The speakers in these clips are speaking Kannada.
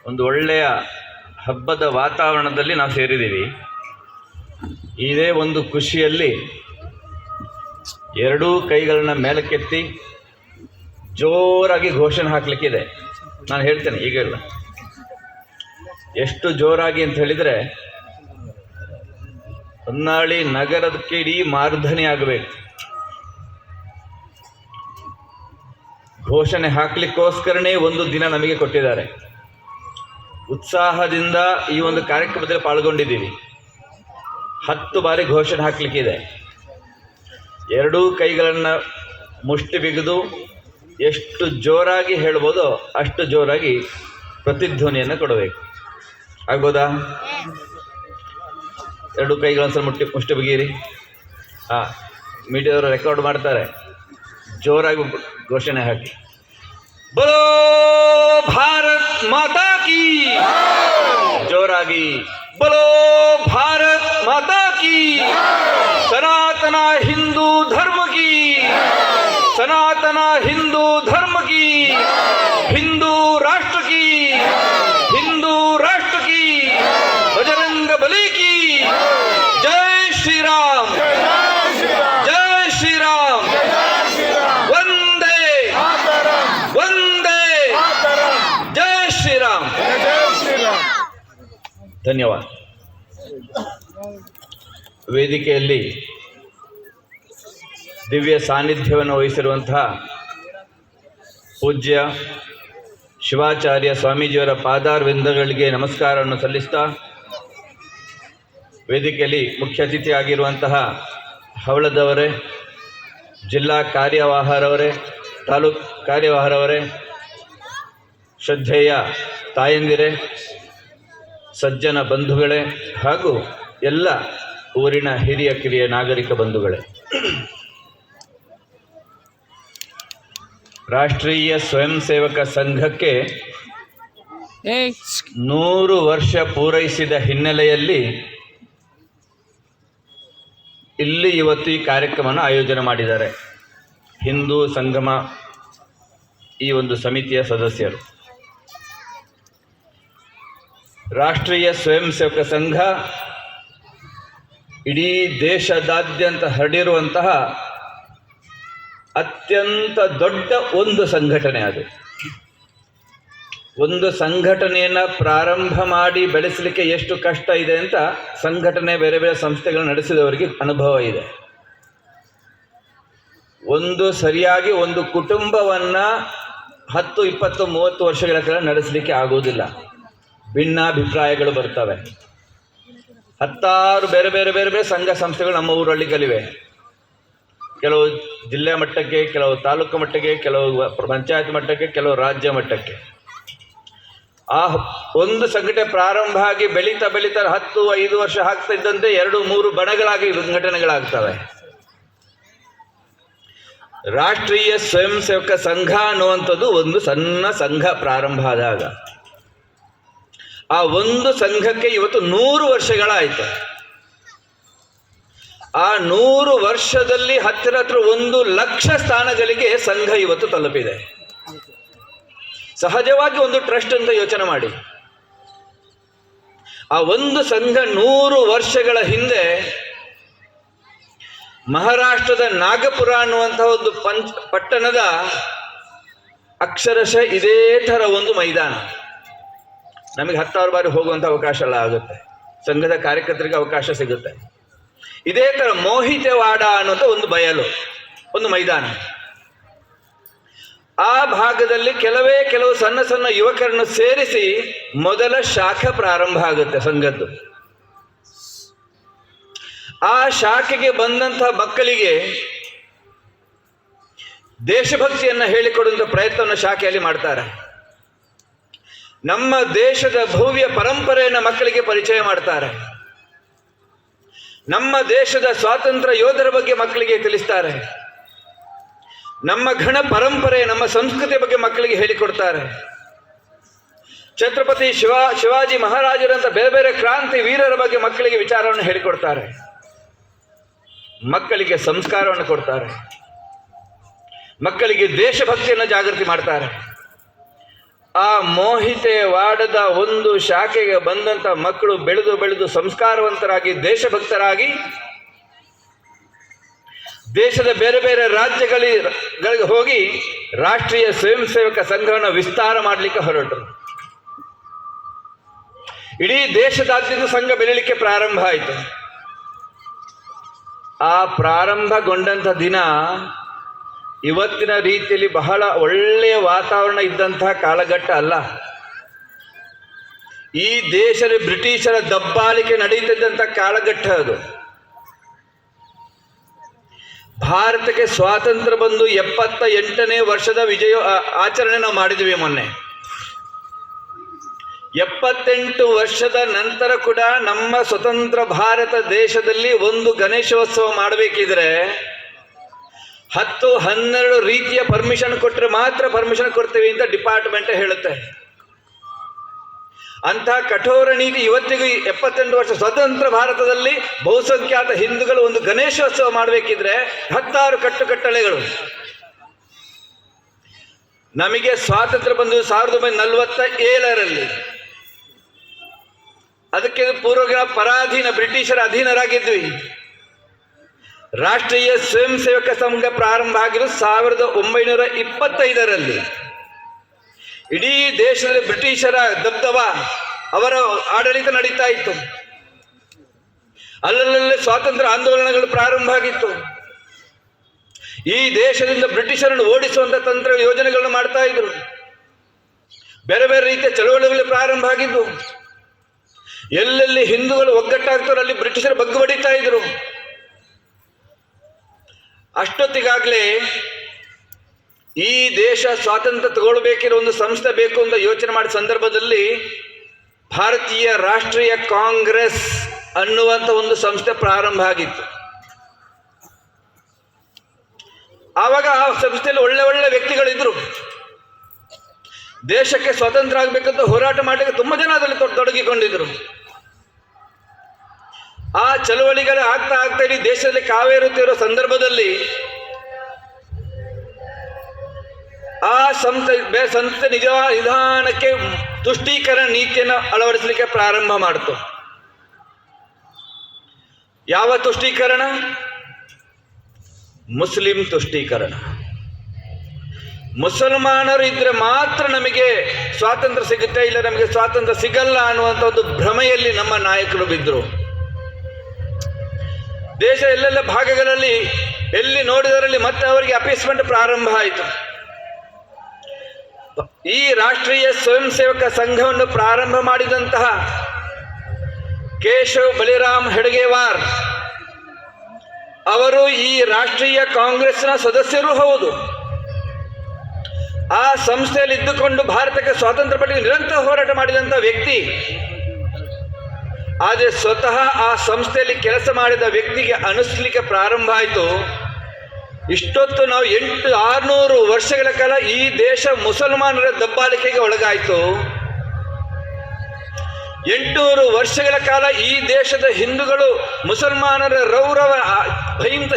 ಒಂದು ಒಳ್ಳೆಯ ಹಬ್ಬದ ವಾತಾವರಣದಲ್ಲಿ ನಾವು ಸೇರಿದ್ದೀವಿ. ಇದೇ ಒಂದು ಖುಷಿಯಲ್ಲಿ ಎರಡೂ ಕೈಗಳನ್ನ ಮೇಲಕ್ಕೆತ್ತಿ ಜೋರಾಗಿ ಘೋಷಣೆ ಹಾಕಲಿಕ್ಕಿದೆ. ನಾನು ಹೇಳ್ತೇನೆ ಈಗೆಲ್ಲ ಎಷ್ಟು ಜೋರಾಗಿ ಅಂತ ಹೇಳಿದರೆ, ಹೊನ್ನಾಳಿ ನಗರದಕ್ಕೆ ಇಡೀ ಮಾರ್ಧನಿ ಆಗಬೇಕು. ಘೋಷಣೆ ಹಾಕ್ಲಿಕ್ಕೋಸ್ಕರನೇ ಒಂದು ದಿನ ನಮಗೆ ಕೊಟ್ಟಿದ್ದಾರೆ. ಉತ್ಸಾಹದಿಂದ ಈ ಒಂದು ಕಾರ್ಯಕ್ರಮದಲ್ಲಿ ಪಾಲ್ಗೊಂಡಿದ್ದೀವಿ. 10 ಬಾರಿ ಘೋಷಣೆ ಹಾಕಲಿಕ್ಕಿದೆ. ಎರಡೂ ಕೈಗಳನ್ನು ಮುಷ್ಟಿ ಬಿಗಿದು ಎಷ್ಟು ಜೋರಾಗಿ ಹೇಳ್ಬೋದೋ ಅಷ್ಟು ಜೋರಾಗಿ ಪ್ರತಿಧ್ವನಿಯನ್ನು ಕೊಡಬೇಕು. ಆಗ್ಬೋದಾ? ಎರಡೂ ಕೈಗಳೊಂದ್ಸಲ ಮುಷ್ಟಿ ಬಿಗಿರಿ. ಮೀಡಿಯಾದವರು ರೆಕಾರ್ಡ್ ಮಾಡ್ತಾರೆ. ಜೋರಾಗಿ ಘೋಷಣೆ ಹಾಕಿ. ಬೋಲೋ ಭಾರತ್ ಮಾತಾ ಕಿ. ಜೋರಾಗಿ ಬೋಲೋ ಭಾರತ್ ಮಾತಾ ಕಿ. ಸನಾತನ ಹಿಂದೂ ಧರ್ಮ ಕಿ. ಸನಾತನ ಹಿಂದೂ ಧರ್ಮ ಕಿ. ಹಿಂದೂ ರಾಷ್ಟ್ರ ಕಿ. ಹಿಂದೂ ರಾಷ್ಟ್ರ ಕಿ. ಬಜರಂಗ ಬಲಿ ಕಿ. ಜೈ ಶ್ರೀ ರಾಮ್. ಜೈ ಶ್ರೀ ರಾಮ್. ವಂದೇ ವಂದೇ ಜೈ ಶ್ರೀ ರಾಮ್. ಧನ್ಯವಾದ. ವೇದಿಕೆಯಲ್ಲಿ ದಿವ್ಯ ಸಾನ್ನಿಧ್ಯವನ್ನು ವಹಿಸಿರುವಂತಹ ಪೂಜ್ಯ ಶಿವಾಚಾರ್ಯ ಸ್ವಾಮೀಜಿಯವರ ಪಾದಾರವಿಂದಗಳಿಗೆ ನಮಸ್ಕಾರವನ್ನು ಸಲ್ಲಿಸ್ತಾ, ವೇದಿಕೆಯಲ್ಲಿ ಮುಖ್ಯ ಅತಿಥಿ ಆಗಿರುವಂತಹ ಹವಳದವರೇ, ಜಿಲ್ಲಾ ಕಾರ್ಯವಾಹರವರೇ, ತಾಲೂಕು ಕಾರ್ಯವಾಹರವರೇ, ಶ್ರದ್ಧೆಯ ತಾಯಂದಿರೇ, ಸಜ್ಜನ ಬಂಧುಗಳೇ ಹಾಗೂ ಎಲ್ಲ ಊರಿನ ಹಿರಿಯ ಕಿರಿಯ ನಾಗರಿಕ ಬಂಧುಗಳೇ, ರಾಷ್ಟ್ರೀಯ ಸ್ವಯಂ ಸೇವಕ ಸಂಘಕ್ಕೆ 100 ವರ್ಷ ಪೂರೈಸಿದ ಹಿನ್ನೆಲೆಯಲ್ಲಿ ಇಲ್ಲಿ ಇವತ್ತು ಈ ಕಾರ್ಯಕ್ರಮವನ್ನು ಆಯೋಜನೆ ಮಾಡಿದ್ದಾರೆ. ಹಿಂದೂ ಸಂಗಮ ಈ ಒಂದು ಸಮಿತಿಯ ಸದಸ್ಯರು. ರಾಷ್ಟ್ರೀಯ ಸ್ವಯಂ ಸೇವಕ ಸಂಘ ಇಡೀ ದೇಶದಾದ್ಯಂತ ಹರಡಿರುವಂತಹ ಅತ್ಯಂತ ದೊಡ್ಡ ಒಂದು ಸಂಘಟನೆ. ಅದು ಒಂದು ಸಂಘಟನೆಯನ್ನು ಪ್ರಾರಂಭ ಮಾಡಿ ಬೆಳೆಸಲಿಕ್ಕೆ ಎಷ್ಟು ಕಷ್ಟ ಇದೆ ಅಂತ ಸಂಘಟನೆ ಬೇರೆ ಬೇರೆ ಸಂಸ್ಥೆಗಳು ನಡೆಸಿದವರಿಗೆ ಅನುಭವ ಇದೆ. ಸರಿಯಾಗಿ ಒಂದು ಕುಟುಂಬವನ್ನು 10, 20, 30 ವರ್ಷಗಳ ಕಾಲ ನಡೆಸಲಿಕ್ಕೆ ಆಗೋದಿಲ್ಲ. ಭಿನ್ನಾಭಿಪ್ರಾಯಗಳು ಬರ್ತವೆ. 10 ಬೇರೆ ಬೇರೆ ಬೇರೆ ಬೇರೆ ಸಂಘ ಸಂಸ್ಥೆಗಳು ನಮ್ಮ ಊರಲ್ಲಿ ಕಲಿವೆ. ಕೆಲವು ಜಿಲ್ಲೆ ಮಟ್ಟಕ್ಕೆ, ಕೆಲವು ತಾಲೂಕು ಮಟ್ಟಕ್ಕೆ, ಕೆಲವು ಪಂಚಾಯತ್ ಮಟ್ಟಕ್ಕೆ, ಕೆಲವು ರಾಜ್ಯ ಮಟ್ಟಕ್ಕೆ. ಆ ಒಂದು ಸಂಘಟನೆ ಪ್ರಾರಂಭ ಆಗಿ ಬೆಳೀತಾ 10-5 ವರ್ಷ ಆಗ್ತಾ ಇದ್ದಂತೆ 2-3 ಬಣಗಳಾಗಿ ಸಂಘಟನೆಗಳಾಗ್ತವೆ. ರಾಷ್ಟ್ರೀಯ ಸ್ವಯಂ ಸೇವಕ ಸಂಘ ಅನ್ನುವಂಥದ್ದು ಒಂದು ಸಣ್ಣ ಸಂಘ ಪ್ರಾರಂಭ ಆದಾಗ, ಆ ಒಂದು ಸಂಘಕ್ಕೆ ಇವತ್ತು 100 ವರ್ಷಗಳಾಯಿತು. ಆ 100 ವರ್ಷದಲ್ಲಿ ಹತ್ತಿರ 1 ಲಕ್ಷ ಸ್ಥಾನಗಳಿಗೆ ಸಂಘ ಇವತ್ತು ತಲುಪಿದೆ. ಸಹಜವಾಗಿ ಒಂದು ಟ್ರಸ್ಟ್ ಅಂತ ಯೋಚನೆ ಮಾಡಿ. ಆ ಒಂದು ಸಂಘ 100 ವರ್ಷಗಳ ಹಿಂದೆ ಮಹಾರಾಷ್ಟ್ರದ ನಾಗಪುರ ಅನ್ನುವಂತಹ ಒಂದು ಪಟ್ಟಣದ ಅಕ್ಷರಶಃ ಇದೇ ಥರ ಒಂದು ಮೈದಾನ. ನಮಗೆ 10,000 ಬಾರಿ ಹೋಗುವಂಥ ಅವಕಾಶ ಎಲ್ಲ ಆಗುತ್ತೆ. ಸಂಘದ ಕಾರ್ಯಕರ್ತರಿಗೆ ಅವಕಾಶ ಸಿಗುತ್ತೆ. ಇದೇ ಥರ ಮೋಹಿತೆವಾಡ ಅನ್ನುವಂಥ ಒಂದು ಬಯಲು, ಒಂದು ಮೈದಾನ. ಆ ಭಾಗದಲ್ಲಿ ಕೆಲವು ಸಣ್ಣ ಯುವಕರನ್ನು ಸೇರಿಸಿ ಮೊದಲ ಶಾಖೆ ಪ್ರಾರಂಭ ಆಗುತ್ತೆ ಸಂಘದ್ದು. ಆ ಶಾಖೆಗೆ ಬಂದಂಥ ಮಕ್ಕಳಿಗೆ ದೇಶಭಕ್ತಿಯನ್ನು ಹೇಳಿಕೊಡುವಂಥ ಪ್ರಯತ್ನವನ್ನು ಶಾಖೆಯಲ್ಲಿ ಮಾಡ್ತಾರೆ. ನಮ್ಮ ದೇಶದ ಭವ್ಯ ಪರಂಪರೆಯನ್ನು ಮಕ್ಕಳಿಗೆ ಪರಿಚಯ ಮಾಡ್ತಾರೆ. ನಮ್ಮ ದೇಶದ ಸ್ವಾತಂತ್ರ್ಯ ಯೋಧರ ಬಗ್ಗೆ ಮಕ್ಕಳಿಗೆ ತಿಳಿಸ್ತಾರೆ. ನಮ್ಮ ಘನ ಪರಂಪರೆ, ನಮ್ಮ ಸಂಸ್ಕೃತಿ ಬಗ್ಗೆ ಮಕ್ಕಳಿಗೆ ಹೇಳಿಕೊಡ್ತಾರೆ. ಛತ್ರಪತಿ ಶಿವಾಜಿ ಮಹಾರಾಜರಂತ ಬೇರೆ ಬೇರೆ ಕ್ರಾಂತಿ ವೀರರ ಬಗ್ಗೆ ಮಕ್ಕಳಿಗೆ ವಿಚಾರವನ್ನು ಹೇಳಿಕೊಡ್ತಾರೆ. ಮಕ್ಕಳಿಗೆ ಸಂಸ್ಕಾರವನ್ನು ಕೊಡ್ತಾರೆ. ಮಕ್ಕಳಿಗೆ ದೇಶಭಕ್ತಿಯನ್ನು ಜಾಗೃತಿ ಮಾಡ್ತಾರೆ. ಆ ಮೋಹಿತೆವಾಡದ ಒಂದು ಶಾಖೆಗೆ ಬಂದಂಥ ಮಕ್ಕಳು ಬೆಳೆದು ಬೆಳೆದು ಸಂಸ್ಕಾರವಂತರಾಗಿ ದೇಶಭಕ್ತರಾಗಿ ದೇಶದ ಬೇರೆ ಬೇರೆ ರಾಜ್ಯಗಳಿಗೆ ಹೋಗಿ ರಾಷ್ಟ್ರೀಯ ಸ್ವಯಂ ಸೇವಕ ಸಂಘವನ್ನು ವಿಸ್ತಾರ ಮಾಡಲಿಕ್ಕೆ ಹೊರಟರು. ಇಡೀ ದೇಶದಾದ್ಯಂತ ಸಂಘ ಬೆಳೀಲಿಕ್ಕೆ ಪ್ರಾರಂಭ ಆಯಿತು. ಆ ಪ್ರಾರಂಭಗೊಂಡಂಥ ದಿನ ಇವತ್ತಿನ ರೀತಿಯಲ್ಲಿ ಬಹಳ ಒಳ್ಳೆಯ ವಾತಾವರಣ ಇದ್ದಂತಹ ಕಾಲಘಟ್ಟ ಅಲ್ಲ. ಈ ದೇಶದ ಬ್ರಿಟಿಷರ ದಬ್ಬಾಳಿಕೆ ನಡೀತಿದ್ದಂಥ ಕಾಲಘಟ್ಟ ಅದು. ಭಾರತಕ್ಕೆ ಸ್ವಾತಂತ್ರ್ಯ ಬಂದು 78ನೇ ವರ್ಷದ ಆಚರಣೆ ನಾವು ಮಾಡಿದ್ವಿ ಮೊನ್ನೆ. 78 ವರ್ಷದ ನಂತರ ಕೂಡ ನಮ್ಮ ಸ್ವತಂತ್ರ ಭಾರತ ದೇಶದಲ್ಲಿ ಒಂದು ಗಣೇಶೋತ್ಸವ ಮಾಡಬೇಕಿದ್ರೆ 10-12 ರೀತಿಯ ಪರ್ಮಿಷನ್ ಕೊಟ್ಟರೆ ಮಾತ್ರ ಪರ್ಮಿಷನ್ ಕೊಡ್ತೀವಿ ಅಂತ ಡಿಪಾರ್ಟ್ಮೆಂಟ್ ಹೇಳುತ್ತೆ. ಅಂಥ ಕಠೋರ ನೀತಿ ಇವತ್ತಿಗೂ 78 ವರ್ಷ ಸ್ವತಂತ್ರ ಭಾರತದಲ್ಲಿ ಬಹುಸಂಖ್ಯಾತ ಹಿಂದೂಗಳು ಒಂದು ಗಣೇಶೋತ್ಸವ ಮಾಡಬೇಕಿದ್ರೆ 16 ಕಟ್ಟುಕಟ್ಟಳೆಗಳು. ನಮಗೆ ಸ್ವಾತಂತ್ರ್ಯ ಬಂದು 1947ರಲ್ಲಿ. ಅದಕ್ಕೆ ಪೂರ್ವ ಪರಾಧೀನ ಬ್ರಿಟಿಷರ ಅಧೀನರಾಗಿದ್ವಿ. ರಾಷ್ಟ್ರೀಯ ಸ್ವಯಂ ಸೇವಕ ಸಂಘ ಪ್ರಾರಂಭ ಆಗಿದ್ದು 1925ರಲ್ಲಿ. ಇಡೀ ದೇಶದಲ್ಲಿ ಬ್ರಿಟಿಷರ ದಬ್ದವ, ಅವರ ಆಡಳಿತ ನಡೀತಾ ಇತ್ತು. ಅಲ್ಲಲ್ಲೇ ಸ್ವಾತಂತ್ರ್ಯ ಆಂದೋಲನಗಳು ಪ್ರಾರಂಭ ಆಗಿತ್ತು. ಈ ದೇಶದಿಂದ ಬ್ರಿಟಿಷರನ್ನು ಓಡಿಸುವಂತ ತಂತ್ರ ಯೋಜನೆಗಳನ್ನು ಮಾಡ್ತಾ ಇದ್ರು. ಬೇರೆ ಬೇರೆ ರೀತಿಯ ಚಳವಳಿಗಳು ಪ್ರಾರಂಭ ಆಗಿದ್ದು. ಎಲ್ಲೆಲ್ಲಿ ಹಿಂದೂಗಳು ಒಗ್ಗಟ್ಟಾಗ್ತಾರೋ ಅಲ್ಲಿ ಬ್ರಿಟಿಷರು ಬಗ್ಗು ಬಡಿತಾ ಇದ್ರು. ಅಷ್ಟೊತ್ತಿಗಾಗಲೇ ಈ ದೇಶ ಸ್ವಾತಂತ್ರ್ಯ ತಗೊಳ್ಬೇಕಿರೋ ಒಂದು ಸಂಸ್ಥೆ ಬೇಕು ಅಂತ ಯೋಚನೆ ಮಾಡಿದ ಸಂದರ್ಭದಲ್ಲಿ ಭಾರತೀಯ ರಾಷ್ಟ್ರೀಯ ಕಾಂಗ್ರೆಸ್ ಅನ್ನುವಂಥ ಒಂದು ಸಂಸ್ಥೆ ಪ್ರಾರಂಭ ಆಗಿತ್ತು. ಆವಾಗ ಆ ಸಂಸ್ಥೆಯಲ್ಲಿ ಒಳ್ಳೆ ಒಳ್ಳೆ ವ್ಯಕ್ತಿಗಳಿದ್ರು. ದೇಶಕ್ಕೆ ಸ್ವತಂತ್ರ ಆಗಬೇಕಂತ ಹೋರಾಟ ಮಾಡಲಿಕ್ಕೆ ತುಂಬ ಜನ ಅದರಲ್ಲಿ ತೊಡಗಿಕೊಂಡಿದ್ರು. ಆ ಚಳವಳಿಗಳು ಆಗ್ತಾ ಇಡೀ ದೇಶದಲ್ಲಿ ಕಾವೇರುತ್ತಿರೋ ಸಂದರ್ಭದಲ್ಲಿ ಆ ಸಂಸ್ಥೆ ನಿಧಾನಕ್ಕೆ ತುಷ್ಟೀಕರಣ ನೀತಿಯನ್ನು ಅಳವಡಿಸಲಿಕ್ಕೆ ಪ್ರಾರಂಭ ಮಾಡಿತು. ಯಾವ ತುಷ್ಟೀಕರಣ? ಮುಸ್ಲಿಂ ತುಷ್ಟೀಕರಣ. ಮುಸಲ್ಮಾನರು ಇದ್ರೆ ಮಾತ್ರ ನಮಗೆ ಸ್ವಾತಂತ್ರ್ಯ ಸಿಗುತ್ತೆ, ಇಲ್ಲ ನಮಗೆ ಸ್ವಾತಂತ್ರ್ಯ ಸಿಗಲ್ಲ ಅನ್ನುವಂಥ ಒಂದು ಭ್ರಮೆಯಲ್ಲಿ ನಮ್ಮ ನಾಯಕರು ಬಿದ್ದರು. ದೇಶ ಎಲ್ಲೆಲ್ಲ ಭಾಗಗಳಲ್ಲಿ ಎಲ್ಲಿ ನೋಡಿದರಲ್ಲಿ ಮತ್ತೆ ಅವರಿಗೆ ಅಪೀಸ್ಮೆಂಟ್ ಪ್ರಾರಂಭ ಆಯಿತು. ಈ ರಾಷ್ಟ್ರೀಯ ಸ್ವಯಂ ಸೇವಕ ಸಂಘವನ್ನು ಪ್ರಾರಂಭ ಮಾಡಿದಂತಹ ಕೇಶವ್ ಬಲಿರಾಮ್ ಹೆಡ್ಗೇವಾರ್ ಅವರು ಈ ರಾಷ್ಟ್ರೀಯ ಕಾಂಗ್ರೆಸ್ನ ಸದಸ್ಯರೂ ಹೌದು. ಆ ಸಂಸ್ಥೆಯಲ್ಲಿ ಇದ್ದುಕೊಂಡು ಭಾರತಕ್ಕೆ ಸ್ವಾತಂತ್ರ್ಯ ಪಡೆದು ನಿರಂತರ ಹೋರಾಟ ಮಾಡಿದಂಥ ವ್ಯಕ್ತಿ. ಆದರೆ ಸ್ವತಃ ಆ ಸಂಸ್ಥೆಯಲ್ಲಿ ಕೆಲಸ ಮಾಡಿದ ವ್ಯಕ್ತಿಗೆ ಅನಿಸ್ಲಿಕ್ಕೆ ಪ್ರಾರಂಭ ಆಯಿತು, ಇಷ್ಟೊತ್ತು ನಾವು 600 ವರ್ಷಗಳ ಕಾಲ ಈ ದೇಶ ಮುಸಲ್ಮಾನರ ದಬ್ಬಾಳಿಕೆಗೆ ಒಳಗಾಯಿತು. 800 ವರ್ಷಗಳ ಕಾಲ ಈ ದೇಶದ ಹಿಂದೂಗಳು ಮುಸಲ್ಮಾನರ ರೌರವ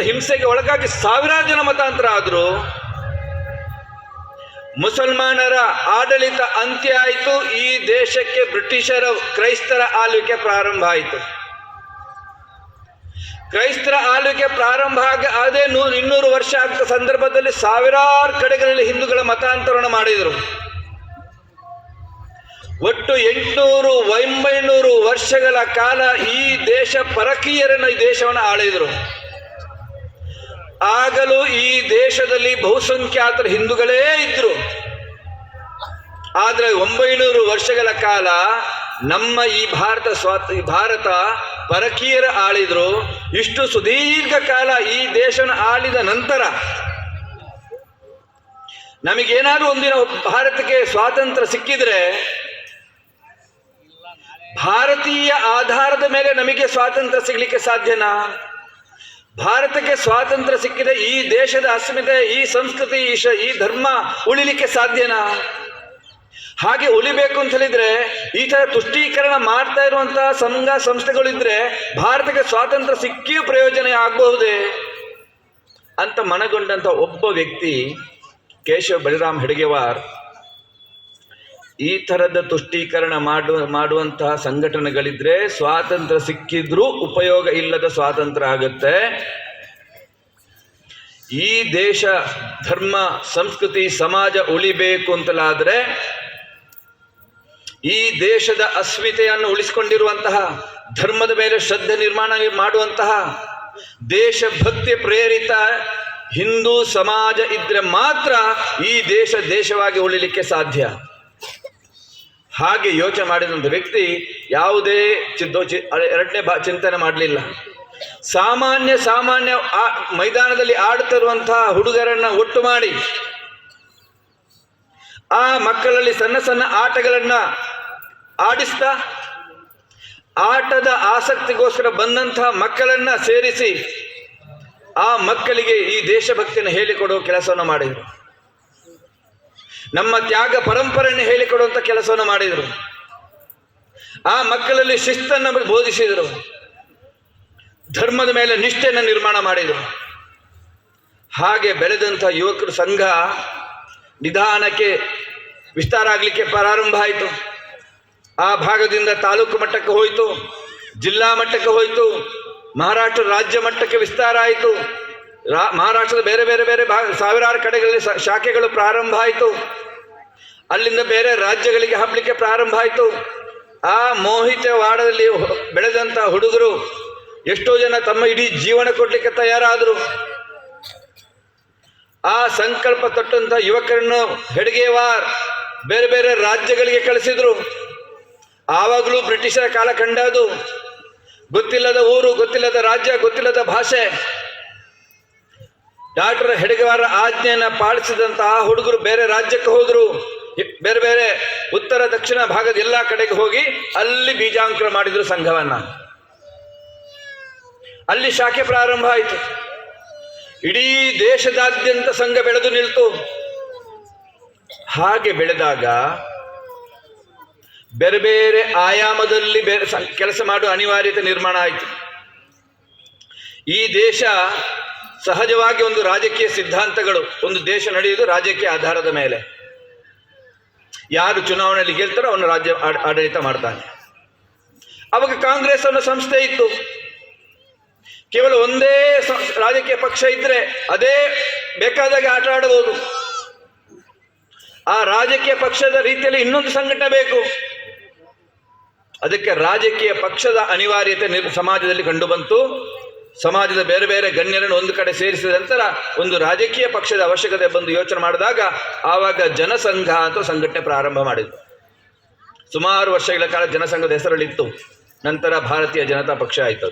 ಹಿಂಸೆಗೆ ಒಳಗಾಗಿ ಸಾವಿರಾರು ಜನ ಮತಾಂತರ ಆದರು. ಮುಸಲ್ಮಾನರ ಆಡಳಿತ ಅಂತ್ಯ ಆಯಿತು. ಈ ದೇಶಕ್ಕೆ ಬ್ರಿಟಿಷರ ಕ್ರೈಸ್ತರ ಆಳ್ವಿಕೆ ಪ್ರಾರಂಭ ಆಯಿತು. ಕ್ರೈಸ್ತರ ಆಳ್ವಿಕೆ ಪ್ರಾರಂಭ ಆದೇ 200 ವರ್ಷ ಆಗ್ತ ಸಂದರ್ಭದಲ್ಲಿ ಸಾವಿರಾರು ಕಡೆಗಳಲ್ಲಿ ಹಿಂದೂಗಳ ಮತಾಂತರವನ್ನು ಮಾಡಿದರು. ಒಟ್ಟು 800-900 ವರ್ಷಗಳ ಕಾಲ ಈ ದೇಶ ಪರಕೀಯರನ್ನು ಈ ದೇಶವನ್ನು ಆಳಿದರು. ಆಗಲೂ ಈ ದೇಶದಲ್ಲಿ ಬಹುಸಂಖ್ಯಾತರ ಹಿಂದೂಗಳೇ ಇದ್ರು. ಆದರೆ 900 ವರ್ಷಗಳ ಕಾಲ ನಮ್ಮ ಈ ಭಾರತ ಪರಕೀಯರ ಆಳಿದ್ರು. ಇಷ್ಟು ಸುದೀರ್ಘ ಕಾಲ ಈ ದೇಶವನ್ನು ಆಳಿದ ನಂತರ ನಮಗೇನಾದ್ರೂ ಒಂದಿನ ಭಾರತಕ್ಕೆ ಸ್ವಾತಂತ್ರ್ಯ ಸಿಕ್ಕಿದ್ರೆ ಭಾರತೀಯ ಆಧಾರದ ಮೇಲೆ ನಮಗೆ ಸ್ವಾತಂತ್ರ್ಯ ಸಿಗಲಿಕ್ಕೆ ಸಾಧ್ಯನಾ? ಭಾರತಕ್ಕೆ ಸ್ವಾತಂತ್ರ್ಯ ಸಿಕ್ಕಿದೆ ಈ ದೇಶದ ಅಸ್ಮಿತೆ, ಈ ಸಂಸ್ಕೃತಿ, ಈ ಧರ್ಮ ಉಳಿಲಿಕ್ಕೆ ಸಾಧ್ಯನಾ? ಹಾಗೆ ಉಳಿಬೇಕು ಅಂತ ಹೇಳಿದ್ರೆ ಈ ತರ ತುಷ್ಟೀಕರಣ ಮಾಡ್ತಾ ಇರುವಂತಹ ಸಂಘ ಸಂಸ್ಥೆಗಳಿದ್ರೆ ಭಾರತಕ್ಕೆ ಸ್ವಾತಂತ್ರ್ಯ ಸಿಕ್ಕಿಯೂ ಪ್ರಯೋಜನ ಆಗಬಹುದೇ ಅಂತ ಮನಗೊಂಡಂತ ಒಬ್ಬ ವ್ಯಕ್ತಿ ಕೇಶವ್ ಬಲಿರಾಮ್ ಹೆಡ್ಗೇವಾರ್ ಈ ಥರದ ತುಷ್ಟೀಕರಣ ಮಾಡುವಂತಹ ಸಂಘಟನೆಗಳಿದ್ರೆ ಸ್ವಾತಂತ್ರ್ಯ ಸಿಕ್ಕಿದ್ರೂ ಉಪಯೋಗ ಇಲ್ಲದ ಸ್ವಾತಂತ್ರ್ಯ ಆಗುತ್ತೆ. ಈ ದೇಶ ಧರ್ಮ ಸಂಸ್ಕೃತಿ ಸಮಾಜ ಉಳಿಬೇಕು ಅಂತಲಾದರೆ ಈ ದೇಶದ ಅಸ್ಮಿತೆಯನ್ನು ಉಳಿಸಿಕೊಂಡಿರುವಂತಹ ಧರ್ಮದ ಮೇಲೆ ಶ್ರದ್ಧೆ ನಿರ್ಮಾಣ ಮಾಡುವಂತಹ ದೇಶಭಕ್ತಿ ಪ್ರೇರಿತ ಹಿಂದೂ ಸಮಾಜ ಇದ್ರೆ ಮಾತ್ರ ಈ ದೇಶವಾಗಿ ಉಳಿಲಿಕ್ಕೆ ಸಾಧ್ಯ. ಹಾಗೆ ಯೋಚನೆ ಮಾಡಿದಂಥ ವ್ಯಕ್ತಿ ಯಾವುದೇ ಎರಡನೇ ಚಿಂತನೆ ಮಾಡಲಿಲ್ಲ. ಸಾಮಾನ್ಯ ಮೈದಾನದಲ್ಲಿ ಆಡುತ್ತಿರುವಂತಹ ಹುಡುಗರನ್ನ ಒಟ್ಟು ಮಾಡಿ ಆ ಮಕ್ಕಳಲ್ಲಿ ಸಣ್ಣ ಸಣ್ಣ ಆಟಗಳನ್ನ ಆಡಿಸ್ತಾ ಆಟದ ಆಸಕ್ತಿಗೋಸ್ಕರ ಬಂದಂತಹ ಮಕ್ಕಳನ್ನ ಸೇರಿಸಿ ಆ ಮಕ್ಕಳಿಗೆ ಈ ದೇಶಭಕ್ತಿಯನ್ನು ಹೇಳಿಕೊಡುವ ಕೆಲಸವನ್ನು ಮಾಡಿದರು. ನಮ್ಮ ತ್ಯಾಗ ಪರಂಪರೆಯನ್ನು ಹೇಳಿಕೊಡುವಂಥ ಕೆಲಸವನ್ನು ಮಾಡಿದರು. ಆ ಮಕ್ಕಳಲ್ಲಿ ಶಿಸ್ತನ್ನು ಬೋಧಿಸಿದರು. ಧರ್ಮದ ಮೇಲೆ ನಿಷ್ಠೆಯನ್ನು ನಿರ್ಮಾಣ ಮಾಡಿದರು. ಹಾಗೆ ಬೆಳೆದಂಥ ಯುವಕರು ಸಂಘ ನಿಧಾನಕ್ಕೆ ವಿಸ್ತಾರ ಆಗಲಿಕ್ಕೆ ಪ್ರಾರಂಭ ಆಯಿತು. ಆ ಭಾಗದಿಂದ ತಾಲೂಕು ಮಟ್ಟಕ್ಕೆ ಹೋಯಿತು, ಜಿಲ್ಲಾ ಮಟ್ಟಕ್ಕೆ ಹೋಯಿತು, ಮಹಾರಾಷ್ಟ್ರ ರಾಜ್ಯ ಮಟ್ಟಕ್ಕೆ ವಿಸ್ತಾರ ಆಯಿತು. ಮಹಾರಾಷ್ಟ್ರದ ಬೇರೆ ಬೇರೆ ಬೇರೆ ಸಾವಿರಾರು ಕಡೆಗಳಲ್ಲಿ ಶಾಖೆಗಳು ಪ್ರಾರಂಭ ಆಯಿತು. ಅಲ್ಲಿಂದ ಬೇರೆ ರಾಜ್ಯಗಳಿಗೆ ಹಬ್ಬಲಿಕ್ಕೆ ಪ್ರಾರಂಭ ಆಯಿತು. ಆ ಮೋಹಿತವಾಡದಲ್ಲಿ ಬೆಳೆದಂಥ ಹುಡುಗರು ಎಷ್ಟೋ ಜನ ತಮ್ಮ ಇಡೀ ಜೀವನ ಕೊಡಲಿಕ್ಕೆ ತಯಾರಾದರು. ಆ ಸಂಕಲ್ಪ ತೊಟ್ಟಂಥ ಯುವಕರನ್ನು ಹೆಡ್ಗೇವಾರ್ ಬೇರೆ ಬೇರೆ ರಾಜ್ಯಗಳಿಗೆ ಕಳಿಸಿದ್ರು. ಆವಾಗಲೂ ಬ್ರಿಟಿಷರ ಕಾಲ ಕಂಡದು. ಗೊತ್ತಿಲ್ಲದ ಊರು, ಗೊತ್ತಿಲ್ಲದ ರಾಜ್ಯ, ಗೊತ್ತಿಲ್ಲದ ಭಾಷೆ. ಡಾಕ್ಟರ್ ಹೆಡ್ಗೇವಾರ್ ಆಜ್ಞೆಯನ್ನು ಪಾಲಿಸಿದಂತಹ ಹುಡುಗರು ಬೇರೆ ರಾಜ್ಯಕ್ಕೆ ಹೋದರು. ಬೇರೆ ಬೇರೆ ಉತ್ತರ ದಕ್ಷಿಣ ಭಾಗದ ಎಲ್ಲ ಕಡೆಗೆ ಹೋಗಿ ಅಲ್ಲಿ ಬೀಜಾಂಕುರ ಮಾಡಿದ್ರು ಸಂಘವನ್ನ. ಅಲ್ಲಿ ಶಾಖೆ ಪ್ರಾರಂಭ ಆಯಿತು. ಇಡೀ ದೇಶದಾದ್ಯಂತ ಸಂಘ ಬೆಳೆದು ನಿಲ್ತು. ಹಾಗೆ ಬೆಳೆದಾಗ ಬೇರೆ ಬೇರೆ ಆಯಾಮದಲ್ಲಿ ಕೆಲಸ ಮಾಡುವ ಅನಿವಾರ್ಯತೆ ನಿರ್ಮಾಣ ಆಯಿತು. ಈ ದೇಶ ಸಹಜವಾಗಿ ಒಂದು ರಾಜಕೀಯ ಸಿದ್ಧಾಂತಗಳು, ಒಂದು ದೇಶ ನಡೆಯುವುದು ರಾಜಕೀಯ ಆಧಾರದ ಮೇಲೆ. ಯಾರು ಚುನಾವಣೆಯಲ್ಲಿ ಗೆಲ್ತಾರೋ ಅವನು ರಾಜ್ಯ ಆಡಳಿತ ಮಾಡ್ತಾನೆ. ಅವಾಗ ಕಾಂಗ್ರೆಸ್ ಅನ್ನೋ ಸಂಸ್ಥೆ ಇತ್ತು. ಕೇವಲ ಒಂದೇ ರಾಜಕೀಯ ಪಕ್ಷ ಇದ್ರೆ ಅದೇ ಬೇಕಾದಾಗ ಆಟ ಆಡಬಹುದು. ಆ ರಾಜಕೀಯ ಪಕ್ಷದ ರೀತಿಯಲ್ಲಿ ಇನ್ನೊಂದು ಸಂಘಟನೆ ಬೇಕು. ಅದಕ್ಕೆ ರಾಜಕೀಯ ಪಕ್ಷದ ಅನಿವಾರ್ಯತೆ ಸಮಾಜದಲ್ಲಿ ಕಂಡುಬಂತು. ಸಮಾಜದ ಬೇರೆ ಬೇರೆ ಗಣ್ಯರನ್ನು ಒಂದು ಕಡೆ ಸೇರಿಸಿದ ನಂತರ ಒಂದು ರಾಜಕೀಯ ಪಕ್ಷದ ಅವಶ್ಯಕತೆ ಬಂದು ಯೋಚನೆ ಮಾಡಿದಾಗ ಆವಾಗ ಜನಸಂಘ ಅಂತ ಸಂಘಟನೆ ಪ್ರಾರಂಭ ಮಾಡಿದ್ರು. ಸುಮಾರು ವರ್ಷಗಳ ಕಾಲ ಜನಸಂಘದ ಹೆಸರಲ್ಲಿತ್ತು. ನಂತರ ಭಾರತೀಯ ಜನತಾ ಪಕ್ಷ ಆಯಿತು.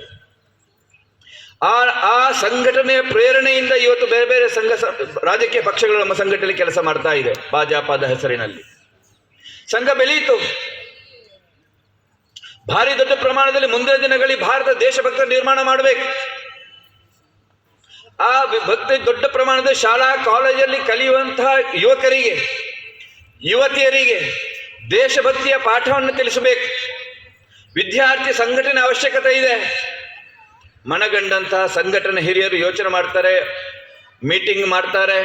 ಆ ಸಂಘಟನೆಯ ಪ್ರೇರಣೆಯಿಂದ ಇವತ್ತು ಬೇರೆ ಬೇರೆ ರಾಜಕೀಯ ಪಕ್ಷಗಳು ನಮ್ಮ ಸಂಘಟನೆಯಲ್ಲಿ ಕೆಲಸ ಮಾಡ್ತಾ ಇದೆ. ಭಾಜಪದ ಹೆಸರಿನಲ್ಲಿ ಸಂಘ ಬೆಳೆಯಿತು. ಭಾರಿ ದೊಡ್ಡ ಪ್ರಮಾಣದಲ್ಲಿ ಮುಂದಿನ ದಿನಗಳಲ್ಲಿ ಭಾರತ ದೇಶಭಕ್ತ ನಿರ್ಮಾಣ ಮಾಡಬೇಕು. ಆ ಭಕ್ತಿ ದೊಡ್ಡ ಪ್ರಮಾಣದ ಶಾಲಾ ಕಾಲೇಜಲ್ಲಿ ಕಲಿಯುವಂತಹ ಯುವಕರಿಗೆ ಯುವತಿಯರಿಗೆ ದೇಶಭಕ್ತಿಯ ಪಾಠವನ್ನು ತಿಳಿಸಬೇಕು. ವಿದ್ಯಾರ್ಥಿ ಸಂಘಟನೆ ಅವಶ್ಯಕತೆ ಇದೆ. ಮನಗಂಡಂತಹ ಸಂಘಟನೆ ಹಿರಿಯರು ಯೋಚನೆ ಮಾಡ್ತಾರೆ, ಮೀಟಿಂಗ್ ಮಾಡ್ತಾರೆ.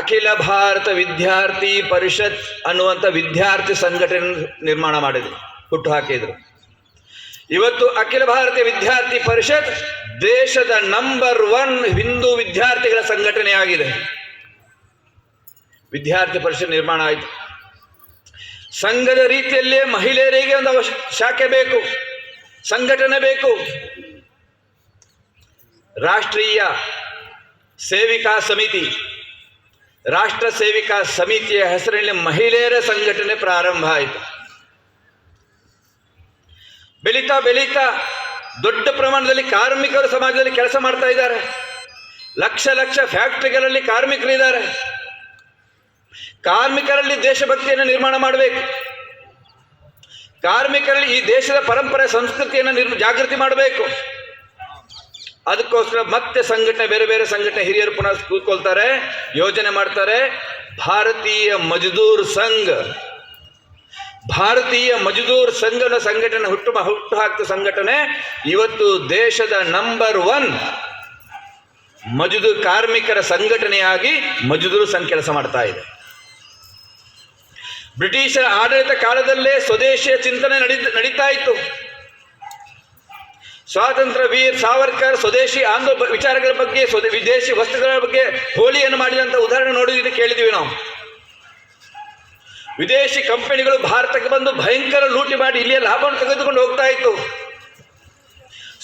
ಅಖಿಲ ಭಾರತ ವಿದ್ಯಾರ್ಥಿ ಪರಿಷತ್ ಅನ್ನುವಂಥ ವಿದ್ಯಾರ್ಥಿ ಸಂಘಟನೆ ನಿರ್ಮಾಣ ಮಾಡಿದ್ರು, ಹುಟ್ಟು ಹಾಕಿದ್ರು. ಇವತ್ತು ಅಖಿಲ ಭಾರತೀಯ ವಿದ್ಯಾರ್ಥಿ ಪರಿಷತ್ ದೇಶದ ನಂಬರ್ 1 ಹಿಂದೂ ವಿದ್ಯಾರ್ಥಿಗಳ ಸಂಘಟನೆ ಆಗಿದೆ. ವಿದ್ಯಾರ್ಥಿ ಪರಿಷತ್ ನಿರ್ಮಾಣ ಆಯಿತು. ಸಂಘದ ರೀತಿಯಲ್ಲೇ ಮಹಿಳೆಯರಿಗೆ ಒಂದು ಶಾಖೆ ಬೇಕು, ಸಂಘಟನೆ ಬೇಕು. ರಾಷ್ಟ್ರೀಯ ಸೇವಿಕಾ ಸಮಿತಿ, ರಾಷ್ಟ್ರ ಸೇವಿಕಾ ಸಮಿತಿಯ ಹೆಸರಿನಲ್ಲಿ ಮಹಿಳೆಯರ ಸಂಘಟನೆ ಪ್ರಾರಂಭ ಆಯಿತು. ಬೆಳೀತಾ ಬೆಳೀತಾ ದೊಡ್ಡ ಪ್ರಮಾಣದಲ್ಲಿ ಕಾರ್ಮಿಕರು ಸಮಾಜದಲ್ಲಿ ಕೆಲಸ ಮಾಡ್ತಾ ಇದ್ದಾರೆ. ಲಕ್ಷ ಲಕ್ಷ ಫ್ಯಾಕ್ಟರಿಗಳಲ್ಲಿ ಕಾರ್ಮಿಕರಿದ್ದಾರೆ. ಕಾರ್ಮಿಕರಲ್ಲಿ ದೇಶಭಕ್ತಿಯನ್ನು ನಿರ್ಮಾಣ ಮಾಡಬೇಕು. ಕಾರ್ಮಿಕರಲ್ಲಿ ಈ ದೇಶದ ಪರಂಪರೆ ಸಂಸ್ಕೃತಿಯನ್ನು ಜಾಗೃತಿ ಮಾಡಬೇಕು. ಅದಕ್ಕೋಸ್ಕರ ಮತ್ತೆ ಸಂಘಟನೆ, ಬೇರೆ ಬೇರೆ ಸಂಘಟನೆ ಹಿರಿಯರು ಪುನಃ ಕೂತ್ಕೊಳ್ತಾರೆ, ಯೋಜನೆ ಮಾಡ್ತಾರೆ. ಭಾರತೀಯ ಮಜ್ದೂರ್ ಸಂಘ, ಭಾರತೀಯ ಮಜ್ದೂರ್ ಸಂಘದ ಸಂಘಟನೆ ಹುಟ್ಟು ಹಾಕಿದ ಸಂಘಟನೆ ಇವತ್ತು ದೇಶದ ನಂಬರ್ 1 ಮಜ್ದೂರ್ ಕಾರ್ಮಿಕರ ಸಂಘಟನೆಯಾಗಿ ಮಜ್ದೂರ್ ಸಂಘ ಕೆಲಸ ಮಾಡ್ತಾ ಇದೆ. ಬ್ರಿಟಿಷರ ಆಡಳಿತ ಕಾಲದಲ್ಲೇ ಸ್ವದೇಶಿಯ ಚಿಂತನೆ ನಡೀತಾ ಇತ್ತು. ಸ್ವಾತಂತ್ರ್ಯ ವೀರ್ ಸಾವರ್ಕರ್ ಸ್ವದೇಶಿ ವಿಚಾರಗಳ ಬಗ್ಗೆ, ವಿದೇಶಿ ವಸ್ತುಗಳ ಬಗ್ಗೆ ಹೋಲಿಯನ್ನು ಮಾಡಿದಂಥ ಉದಾಹರಣೆ ನೋಡಿದ್ರೆ ಕೇಳಿದ್ವಿ ನಾವು. ವಿದೇಶಿ ಕಂಪನಿಗಳು ಭಾರತಕ್ಕೆ ಬಂದು ಭಯಂಕರ ಲೂಟಿ ಮಾಡಿ ಇಲ್ಲಿಯ ಲಾಭವನ್ನು ತೆಗೆದುಕೊಂಡು ಹೋಗ್ತಾ ಇತ್ತು.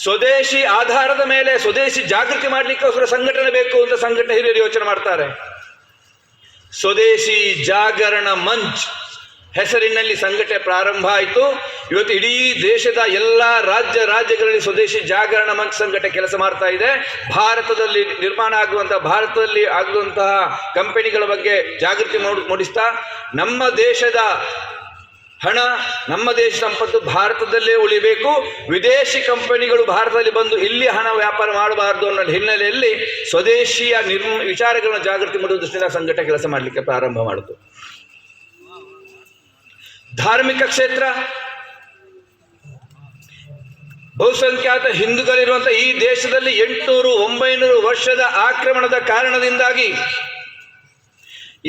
ಸ್ವದೇಶಿ ಆಧಾರದ ಮೇಲೆ ಸ್ವದೇಶಿ ಜಾಗೃತಿ ಮಾಡಲಿಕ್ಕೋಸ್ಕರ ಸಂಘಟನೆ ಬೇಕು ಅಂತ ಸಂಘಟನೆ ಹಿರಿಯರು ಯೋಚನೆ ಮಾಡ್ತಾರೆ. ಸ್ವದೇಶಿ ಜಾಗರಣ ಮಂಚ್ ಹೆಸರಿನಲ್ಲಿ ಸಂಘಟನೆ ಪ್ರಾರಂಭ ಆಯಿತು. ಇವತ್ತು ಇಡೀ ದೇಶದ ಎಲ್ಲ ರಾಜ್ಯಗಳಲ್ಲಿ ಸ್ವದೇಶಿ ಜಾಗರಣ ಮಂಚ್ ಸಂಘಟನೆ ಕೆಲಸ ಮಾಡ್ತಾ ಇದೆ. ಭಾರತದಲ್ಲಿ ನಿರ್ಮಾಣ ಭಾರತದಲ್ಲಿ ಆಗುವಂತಹ ಕಂಪನಿಗಳ ಬಗ್ಗೆ ಜಾಗೃತಿ ಮೂಡಿಸ್ತಾ, ನಮ್ಮ ದೇಶದ ಹಣ, ನಮ್ಮ ದೇಶ ಸಂಪತ್ತು ಭಾರತದಲ್ಲೇ ಉಳಿಬೇಕು, ವಿದೇಶಿ ಕಂಪನಿಗಳು ಭಾರತದಲ್ಲಿ ಬಂದು ಇಲ್ಲಿ ಹಣ ವ್ಯಾಪಾರ ಮಾಡಬಾರದು ಅನ್ನೋ ಹಿನ್ನೆಲೆಯಲ್ಲಿ ಸ್ವದೇಶಿಯ ವಿಚಾರಗಳನ್ನು ಜಾಗೃತಿ ಮಾಡುವ ದೃಷ್ಟಿಯಿಂದ ಸಂಘಟನೆ ಕೆಲಸ ಮಾಡಲಿಕ್ಕೆ ಪ್ರಾರಂಭ ಮಾಡಿತು. ಧಾರ್ಮಿಕ ಕ್ಷೇತ್ರ, ಬಹುಸಂಖ್ಯಾತ ಹಿಂದೂಗಳಿರುವಂಥ ಈ ದೇಶದಲ್ಲಿ 800-900 ವರ್ಷದ ಆಕ್ರಮಣದ ಕಾರಣದಿಂದಾಗಿ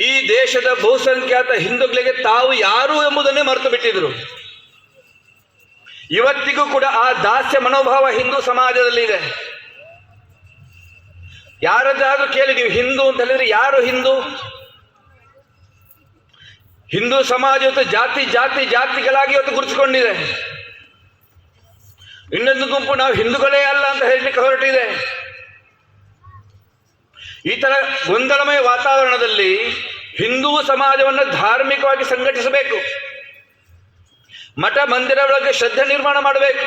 ಈ ದೇಶದ ಬಹುಸಂಖ್ಯಾತ ಹಿಂದೂಗಳಿಗೆ ತಾವು ಯಾರು ಎಂಬುದನ್ನೇ ಮರೆತು ಬಿಟ್ಟಿದ್ರು. ಇವತ್ತಿಗೂ ಕೂಡ ಆ ದಾಸ್ಯ ಮನೋಭಾವ ಹಿಂದೂ ಸಮಾಜದಲ್ಲಿದೆ. ಯಾರದ್ದಾದ್ರೂ ಕೇಳಿ ನೀವು ಹಿಂದೂ ಅಂತ ಹೇಳಿದ್ರೆ ಯಾರು ಹಿಂದೂ? ಹಿಂದೂ ಸಮಾಜ ಇವತ್ತು ಜಾತಿಗಳಾಗಿ ಇವತ್ತು ಗುರುತಿಸಿಕೊಂಡಿದೆ. ಇನ್ನೊಂದು ಗುಂಪು ನಾವು ಹಿಂದೂಗಳೇ ಅಲ್ಲ ಅಂತ ಹೇಳಲಿಕ್ಕೆ ಹೊರಟಿದೆ. ಈ ತರ ಗೊಂದಲಮಯ ವಾತಾವರಣದಲ್ಲಿ ಹಿಂದೂ ಸಮಾಜವನ್ನು ಧಾರ್ಮಿಕವಾಗಿ ಸಂಘಟಿಸಬೇಕು, ಮಠ ಮಂದಿರಗಳಿಗೆ ಶ್ರದ್ಧೆ ನಿರ್ಮಾಣ ಮಾಡಬೇಕು,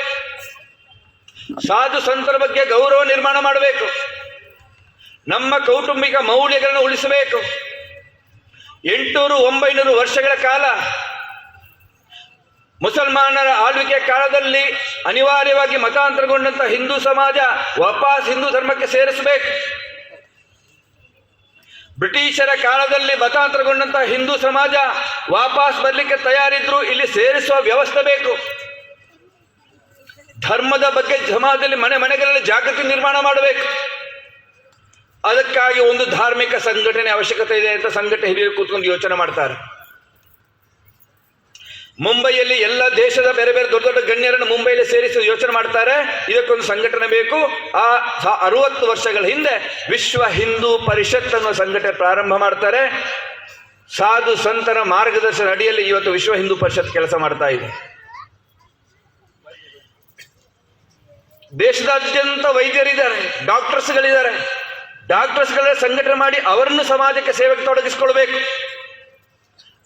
ಸಾಧು ಸಂತರ ಬಗ್ಗೆ ಗೌರವ ನಿರ್ಮಾಣ ಮಾಡಬೇಕು, ನಮ್ಮ ಕೌಟುಂಬಿಕ ಮೌಲ್ಯಗಳನ್ನು ಉಳಿಸಬೇಕು. 800-900 ವರ್ಷಗಳ ಕಾಲ ಮುಸಲ್ಮಾನರ ಆಳ್ವಿಕೆ ಕಾಲದಲ್ಲಿ ಅನಿವಾರ್ಯವಾಗಿ ಮತಾಂತರಗೊಂಡಂಥ ಹಿಂದೂ ಸಮಾಜ ವಾಪಸ್ ಹಿಂದೂ ಧರ್ಮಕ್ಕೆ ಸೇರಿಸಬೇಕು. ಬ್ರಿಟಿಷರ ಕಾಲದಲ್ಲಿ ಮತಾಂತರಗೊಂಡಂಥ ಹಿಂದೂ ಸಮಾಜ ವಾಪಸ್ ಬರಲಿಕ್ಕೆ ತಯಾರಿದ್ರು, ಇಲ್ಲಿ ಸೇರಿಸುವ ವ್ಯವಸ್ಥೆ ಬೇಕು. ಧರ್ಮದ ಬಗ್ಗೆ ಸಮಾಜದಲ್ಲಿ ಮನೆಗಳಲ್ಲಿ ಜಾಗೃತಿ ನಿರ್ಮಾಣ ಮಾಡಬೇಕು. ಅದಕ್ಕಾಗಿ ಒಂದು ಧಾರ್ಮಿಕ ಸಂಘಟನೆ ಅವಶ್ಯಕತೆ ಇದೆ ಅಂತ ಸಂಘಟನೆ ಹಿರಿಯರು ಕೂತ್ಕೊಂಡು ಯೋಚನೆ ಮಾಡ್ತಾರೆ. ಮುಂಬೈಯಲ್ಲಿ ಎಲ್ಲ ದೇಶದ ಬೇರೆ ಬೇರೆ ದೊಡ್ಡ ದೊಡ್ಡ ಗಣ್ಯರನ್ನು ಮುಂಬೈಯಲ್ಲಿ ಸೇರಿಸಿ ಯೋಚನೆ ಮಾಡ್ತಾರೆ. ಇದಕ್ಕೊಂದು ಸಂಘಟನೆ ಬೇಕು. ಆ 60 ವರ್ಷಗಳ ಹಿಂದೆ ವಿಶ್ವ ಹಿಂದೂ ಪರಿಷತ್ ಅನ್ನೋ ಸಂಘಟನೆ ಪ್ರಾರಂಭ ಮಾಡ್ತಾರೆ. ಸಾಧು ಸಂತರ ಮಾರ್ಗದರ್ಶನ ಅಡಿಯಲ್ಲಿ ಇವತ್ತು ವಿಶ್ವ ಹಿಂದೂ ಪರಿಷತ್ ಕೆಲಸ ಮಾಡ್ತಾ ಇದೆ. ದೇಶದಾದ್ಯಂತ ವೈದ್ಯರಿದ್ದಾರೆ, ಡಾಕ್ಟರ್ಸ್ಗಳಿದ್ದಾರೆ. ಡಾಕ್ಟರ್ಸ್ಗಳ ಸಂಘಟನೆ ಮಾಡಿ ಅವರನ್ನು ಸಮಾಜಕ್ಕೆ ಸೇವೆಗೆ ತೊಡಗಿಸಿಕೊಳ್ಬೇಕು.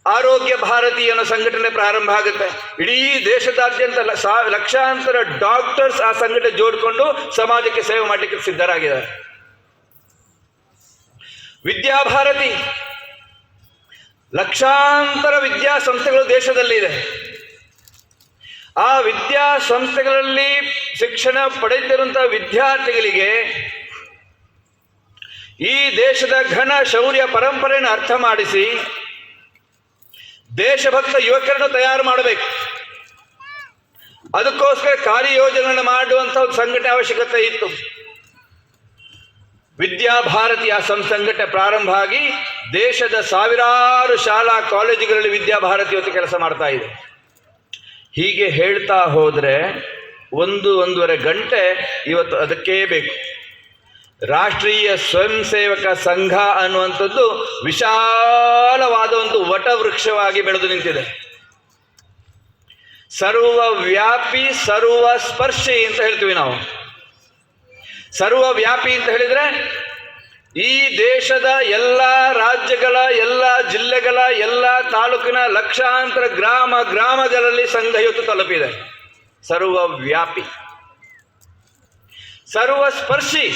ಆರೋಗ್ಯ ಭಾರತಿ ಅನ್ನೋ ಸಂಘಟನೆ ಪ್ರಾರಂಭ ಆಗುತ್ತೆ. ಇಡೀ ದೇಶದಾದ್ಯಂತ ಲಕ್ಷಾಂತರ ಡಾಕ್ಟರ್ಸ್ ಆ ಸಂಘಟನೆ ಜೋಡಿಕೊಂಡು ಸಮಾಜಕ್ಕೆ ಸೇವೆ ಮಾಡಲಿಕ್ಕೆ ಸಿದ್ಧರಾಗಿದ್ದಾರೆ. ವಿದ್ಯಾಭಾರತಿ, ಲಕ್ಷಾಂತರ ವಿದ್ಯಾಸಂಸ್ಥೆಗಳು ದೇಶದಲ್ಲಿದೆ. ಆ ವಿದ್ಯಾಸಂಸ್ಥೆಗಳಲ್ಲಿ ಶಿಕ್ಷಣ ಪಡೆಯುತ್ತಿರುವಂತಹ ವಿದ್ಯಾರ್ಥಿಗಳಿಗೆ ಈ ದೇಶದ ಘನ ಶೌರ್ಯ ಪರಂಪರೆಯನ್ನು ಅರ್ಥ ಮಾಡಿಸಿ ದೇಶಭಕ್ತ ಯುವಕರನ್ನು ತಯಾರು ಮಾಡಬೇಕು. ಅದಕ್ಕೋಸ್ಕರ ಕಾರ್ಯಯೋಜನೆಯನ್ನು ಮಾಡುವಂಥ ಒಂದು ಸಂಘಟನೆ ಅವಶ್ಯಕತೆ ಇತ್ತು. ವಿದ್ಯಾಭಾರತಿ ಆ ಸಂಘಟನೆ ಪ್ರಾರಂಭ ಆಗಿ ದೇಶದ ಸಾವಿರಾರು ಶಾಲಾ ಕಾಲೇಜುಗಳಲ್ಲಿ ವಿದ್ಯಾಭಾರತಿ ಇವತ್ತು ಕೆಲಸ ಮಾಡ್ತಾ ಇದೆ. ಹೀಗೆ ಹೇಳ್ತಾ ಹೋದರೆ 1-1.5 ಗಂಟೆ ಇವತ್ತು ಅದಕ್ಕೇ ಬೇಕು. ರಾಷ್ಟ್ರೀಯ ಸ್ವಯಂ ಸೇವಕ ಸಂಘ ಅನ್ನುವಂಥದ್ದು ವಿಶಾಲವಾದ ಒಂದು ವಟವೃಕ್ಷವಾಗಿ ಬೆಳೆದು ನಿಂತಿದೆ. ಸರ್ವವ್ಯಾಪಿ ಸರ್ವಸ್ಪರ್ಶಿ ಅಂತ ಹೇಳ್ತೀವಿ ನಾವು. ಸರ್ವವ್ಯಾಪಿ ಅಂತ ಹೇಳಿದರೆ ಈ ದೇಶದ ಎಲ್ಲ ರಾಜ್ಯಗಳ, ಎಲ್ಲ ಜಿಲ್ಲೆಗಳ, ಎಲ್ಲ ತಾಲೂಕಿನ ಲಕ್ಷಾಂತರ ಗ್ರಾಮಗಳಲ್ಲಿ ಸಂಘ ಇವತ್ತು ತಲುಪಿದೆ. ಸರ್ವವ್ಯಾಪಿ. ಸರ್ವಸ್ಪರ್ಶಿ,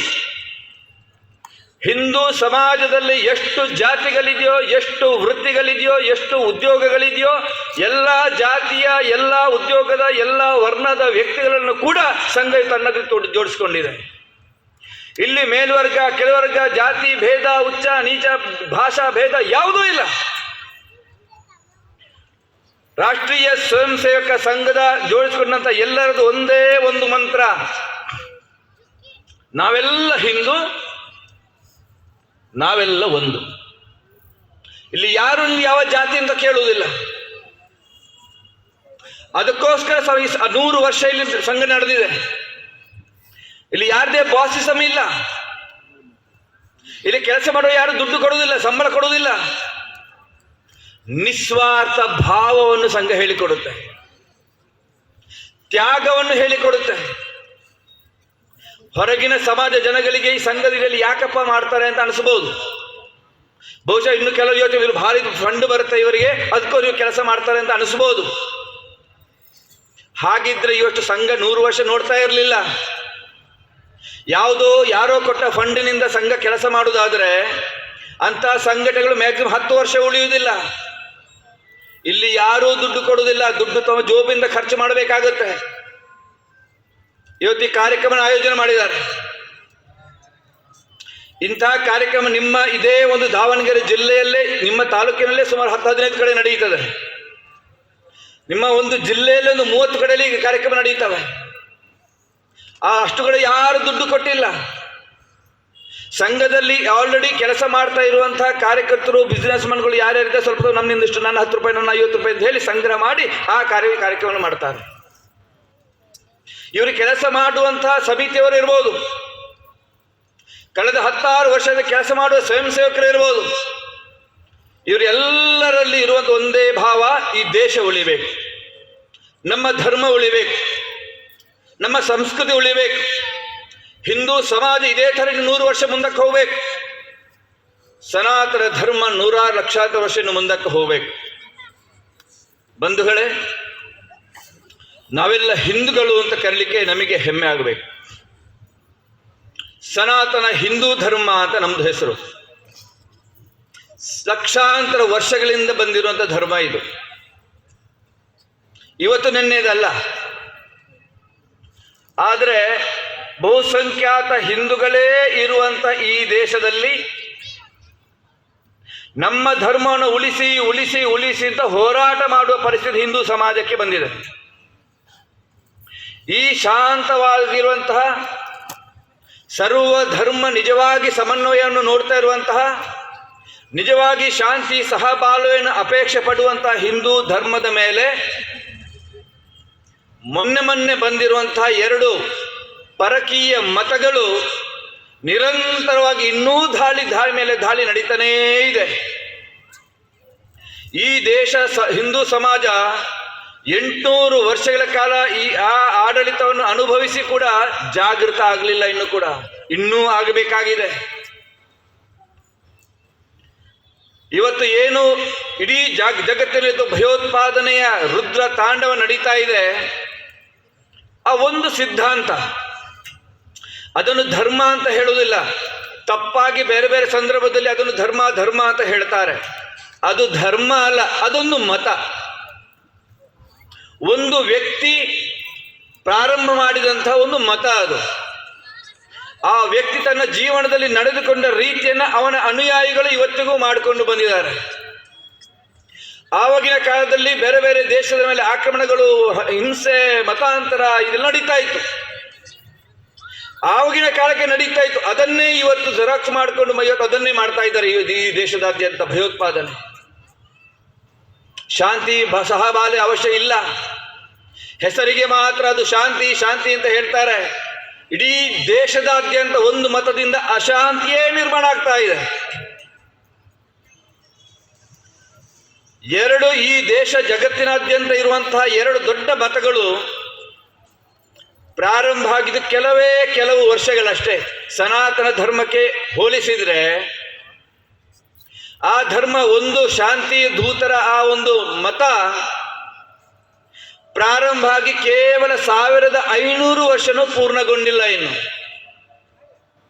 ಹಿಂದೂ ಸಮಾಜದಲ್ಲಿ ಎಷ್ಟು ಜಾತಿಗಳಿದೆಯೋ, ಎಷ್ಟು ವೃತ್ತಿಗಳಿದೆಯೋ, ಎಷ್ಟು ಉದ್ಯೋಗಗಳಿದೆಯೋ, ಎಲ್ಲ ಜಾತಿಯ, ಎಲ್ಲ ಉದ್ಯೋಗದ, ಎಲ್ಲ ವರ್ಣದ ವ್ಯಕ್ತಿಗಳನ್ನು ಕೂಡ ಸಂಘ ತನ್ನದು ಜೋಡಿಸಿಕೊಂಡಿದೆ. ಇಲ್ಲಿ ಮೇಲ್ವರ್ಗ, ಕೆಳವರ್ಗ, ಜಾತಿ ಭೇದ, ಉಚ್ಚ ನೀಚ, ಭಾಷಾ ಭೇದ ಯಾವುದೂ ಇಲ್ಲ. ರಾಷ್ಟ್ರೀಯ ಸ್ವಯಂ ಸೇವಕ ಸಂಘದ ಜೋಡಿಸಿಕೊಂಡಂಥ ಎಲ್ಲರದು ಒಂದೇ ಒಂದು ಮಂತ್ರ, ನಾವೆಲ್ಲ ಹಿಂದೂ, ನಾವೆಲ್ಲ ಒಂದು. ಇಲ್ಲಿ ಯಾರು ಯಾವ ಜಾತಿ ಅಂತ ಕೇಳುವುದಿಲ್ಲ. ಅದಕ್ಕೋಸ್ಕರ 100 ವರ್ಷ ಇಲ್ಲಿ ಸಂಘ ನಡೆದಿದೆ. ಇಲ್ಲಿ ಯಾರದೇ ಬಾಸಿಸಮ್ ಇಲ್ಲ. ಇಲ್ಲಿ ಕೆಲಸ ಮಾಡುವ ಯಾರು ದುಡ್ಡು ಕೊಡುವುದಿಲ್ಲ, ಸಂಬಳ ಕೊಡುವುದಿಲ್ಲ. ನಿಸ್ವಾರ್ಥ ಭಾವವನ್ನು ಸಂಘ ಹೇಳಿಕೊಡುತ್ತೆ, ತ್ಯಾಗವನ್ನು ಹೇಳಿಕೊಡುತ್ತೆ. ಹೊರಗಿನ ಸಮಾಜ ಜನಗಳಿಗೆ ಈ ಸಂಘದಲ್ಲಿ ಯಾಕಪ್ಪ ಮಾಡ್ತಾರೆ ಅಂತ ಅನಿಸಬಹುದು. ಬಹುಶಃ ಇನ್ನು ಕೆಲವು ಯೋಚನೆ, ಇವರು ಭಾರಿ ಫಂಡ್ ಬರುತ್ತೆ ಇವರಿಗೆ, ಅದಕ್ಕೂ ನೀವು ಕೆಲಸ ಮಾಡ್ತಾರೆ ಅಂತ ಅನಿಸಬಹುದು. ಹಾಗಿದ್ರೆ ಇವತ್ತು ಸಂಘ 100 ವರ್ಷ ನೋಡ್ತಾ ಇರಲಿಲ್ಲ. ಯಾರೋ ಕೊಟ್ಟ ಫಂಡಿನಿಂದ ಸಂಘ ಕೆಲಸ ಮಾಡುವುದಾದ್ರೆ ಅಂತ ಸಂಘಟನೆಗಳು ಮ್ಯಾಕ್ಸಿಮಮ್ 10 ವರ್ಷ ಉಳಿಯುವುದಿಲ್ಲ. ಇಲ್ಲಿ ಯಾರೂ ದುಡ್ಡು ಕೊಡುವುದಿಲ್ಲ, ದುಡ್ಡು ತಮ್ಮ ಜೋಬಿಂದ ಖರ್ಚು ಮಾಡಬೇಕಾಗುತ್ತೆ. ಇವತ್ತು ಈ ಕಾರ್ಯಕ್ರಮ ಆಯೋಜನೆ ಮಾಡಿದ್ದಾರೆ. ಇಂತಹ ಕಾರ್ಯಕ್ರಮ ನಿಮ್ಮ ಇದೇ ಒಂದು ದಾವಣಗೆರೆ ಜಿಲ್ಲೆಯಲ್ಲೇ, ನಿಮ್ಮ ತಾಲೂಕಿನಲ್ಲೇ ಸುಮಾರು 10-15 ಕಡೆ ನಡೆಯುತ್ತದೆ. ನಿಮ್ಮ ಒಂದು ಜಿಲ್ಲೆಯಲ್ಲಿ ಒಂದು 30 ಕಡೆಯಲ್ಲಿ ಈಗ ಕಾರ್ಯಕ್ರಮ ನಡೆಯುತ್ತವೆ. ಅಷ್ಟು ಕಡೆ ಯಾರು ದುಡ್ಡು ಕೊಟ್ಟಿಲ್ಲ. ಸಂಘದಲ್ಲಿ ಆಲ್ರೆಡಿ ಕೆಲಸ ಮಾಡ್ತಾ ಇರುವಂತಹ ಕಾರ್ಯಕರ್ತರು, ಬಿಸ್ನೆಸ್ ಮನ್ಗಳು ಯಾರ್ಯಾರಿದೆ ಸ್ವಲ್ಪ ನಮ್ಮಿಂದಷ್ಟು, ನನ್ನ 10 ರೂಪಾಯಿ, ನನ್ನ 50 ರೂಪಾಯಿ ಅಂತ ಹೇಳಿ ಸಂಗ್ರಹ ಮಾಡಿ ಆ ಕಾರ್ಯಕ್ರಮ ಮಾಡ್ತಾರೆ. ಇವರು ಕೆಲಸ ಮಾಡುವಂತಹ ಸಮಿತಿಯವರು ಇರ್ಬೋದು, ಕಳೆದ 16 ವರ್ಷದ ಕೆಲಸ ಮಾಡುವ ಸ್ವಯಂ ಸೇವಕರು ಇರ್ಬೋದು. ಇವರೆಲ್ಲರಲ್ಲಿ ಇರುವಂಥ ಒಂದೇ ಭಾವ, ಈ ದೇಶ ಉಳಿಬೇಕು, ನಮ್ಮ ಧರ್ಮ ಉಳಿಬೇಕು, ನಮ್ಮ ಸಂಸ್ಕೃತಿ ಉಳಿಬೇಕು, ಹಿಂದೂ ಸಮಾಜ ಇದೇ ಥರ 100 ವರ್ಷ ಮುಂದಕ್ಕೆ ಹೋಗ್ಬೇಕು, ಸನಾತನ ಧರ್ಮ 100 ಲಕ್ಷಾಂತರ ವರ್ಷ ಇನ್ನು ಮುಂದಕ್ಕೆ ಹೋಗ್ಬೇಕು. ಬಂಧುಗಳೇ, ನಾವೆಲ್ಲ ಹಿಂದೂಗಳು ಅಂತ ಕರೀಲಿಕ್ಕೆ ನಮಗೆ ಹೆಮ್ಮೆ ಆಗಬೇಕು. ಸನಾತನ ಹಿಂದೂ ಧರ್ಮ ಅಂತ ನಮ್ದು ಹೆಸರು. ಲಕ್ಷಾಂತರ ವರ್ಷಗಳಿಂದ ಬಂದಿರುವಂಥ ಧರ್ಮ ಇದು. ಇವತ್ತು ನಿನ್ನೆದಲ್ಲ. ಆದರೆ ಬಹುಸಂಖ್ಯಾತ ಹಿಂದೂಗಳೇ ಇರುವಂಥ ಈ ದೇಶದಲ್ಲಿ ನಮ್ಮ ಧರ್ಮವನ್ನು ಉಳಿಸಿ ಉಳಿಸಿ ಉಳಿಸಿ ಅಂತ ಹೋರಾಟ ಮಾಡುವ ಪರಿಸ್ಥಿತಿ ಹಿಂದೂ ಸಮಾಜಕ್ಕೆ ಬಂದಿದೆ. ಈ ಶಾಂತವಾಗಿರುವಂತಹ ಸರ್ವ ಧರ್ಮ ನಿಜವಾಗಿ ಸಮನ್ವಯವನ್ನು ನೋಡ್ತಾ ಇರುವಂತಹ, ನಿಜವಾಗಿ ಶಾಂತಿ ಸಹಬಾಳ್ವೆಯನ್ನು ಅಪೇಕ್ಷೆ ಪಡುವಂತಹ ಹಿಂದೂ ಧರ್ಮದ ಮೇಲೆ ಮೊನ್ನೆ ಬಂದಿರುವಂತಹ 2 ಪರಕೀಯ ಮತಗಳು ನಿರಂತರವಾಗಿ ಇನ್ನೂ ದಾಳಿ ಮೇಲೆ ದಾಳಿ ನಡೀತಾನೇ ಇದೆ. ಈ ದೇಶ ಹಿಂದೂ ಸಮಾಜ 800 ವರ್ಷಗಳ ಕಾಲ ಆ ಆಡಳಿತವನ್ನು ಅನುಭವಿಸಿ ಕೂಡ ಜಾಗೃತ ಆಗಲಿಲ್ಲ. ಇನ್ನೂ ಆಗಬೇಕಾಗಿದೆ. ಇವತ್ತು ಏನು ಇಡೀ ಜಗತ್ತಿನಲ್ಲಿ ಭಯೋತ್ಪಾದನೆಯ ರುದ್ರ ತಾಂಡವ ನಡೀತಾ ಇದೆ, ಆ ಒಂದು ಸಿದ್ಧಾಂತ, ಅದನ್ನು ಧರ್ಮ ಅಂತ ಹೇಳುವುದಿಲ್ಲ. ತಪ್ಪಾಗಿ ಬೇರೆ ಬೇರೆ ಸಂದರ್ಭದಲ್ಲಿ ಅದನ್ನು ಧರ್ಮ ಅಂತ ಹೇಳ್ತಾರೆ. ಅದು ಧರ್ಮ ಅಲ್ಲ, ಅದೊಂದು ಮತ. ಒಂದು ವ್ಯಕ್ತಿ ಪ್ರಾರಂಭ ಮಾಡಿದಂತಹ ಒಂದು ಮತ ಅದು. ಆ ವ್ಯಕ್ತಿ ತನ್ನ ಜೀವನದಲ್ಲಿ ನಡೆದುಕೊಂಡ ರೀತಿಯನ್ನು ಅವನ ಅನುಯಾಯಿಗಳು ಇವತ್ತಿಗೂ ಮಾಡಿಕೊಂಡು ಬಂದಿದ್ದಾರೆ. ಆವಾಗಿನ ಕಾಲದಲ್ಲಿ ಬೇರೆ ಬೇರೆ ದೇಶದ ಮೇಲೆ ಆಕ್ರಮಣಗಳು, ಹಿಂಸೆ, ಮತಾಂತರ ಇದೆಲ್ಲ ನಡೀತಾ ಇತ್ತು. ಆವಾಗಿನ ಕಾಲಕ್ಕೆ ನಡೀತಾ ಇತ್ತು. ಅದನ್ನೇ ಇವತ್ತು ಜೆರಾಕ್ಸ್ ಮಾಡಿಕೊಂಡು ಅದನ್ನೇ ಮಾಡ್ತಾ ಇದ್ದಾರೆ ಈ ದೇಶದಾದ್ಯಂತ. ಭಯೋತ್ಪಾದನೆ, ಶಾಂತಿ ಸಹಬಾಳ್ವೆ ಅವಶ್ಯ ಇಲ್ಲ, ಹೆಸರಿಗೆ ಮಾತ್ರ ಅದು ಶಾಂತಿ ಶಾಂತಿ ಅಂತ ಹೇಳ್ತಾರೆ. ಇಡೀ ದೇಶದಾದ್ಯಂತ ಒಂದು ಮತದಿಂದ ಅಶಾಂತಿಯೇ ನಿರ್ಮಾಣ ಆಗ್ತಾ ಇದೆ. 2 ಈ ದೇಶ ಜಗತ್ತಿನಾದ್ಯಂತ ಇರುವಂತಹ 2 ದೊಡ್ಡ ಮತಗಳು ಪ್ರಾರಂಭ ಆಗಿದ್ದು ಕೆಲವು ವರ್ಷಗಳಷ್ಟೇ. ಸನಾತನ ಧರ್ಮಕ್ಕೆ ಹೋಲಿಸಿದ್ರೆ ಆ ಧರ್ಮ ಒಂದು ಶಾಂತಿ ದೂತರ ಆ ಒಂದು ಮತ ಪ್ರಾರಂಭ ಆಗಿ ಕೇವಲ 1500 ವರ್ಷನೂ ಪೂರ್ಣಗೊಂಡಿಲ್ಲ. ಇನ್ನು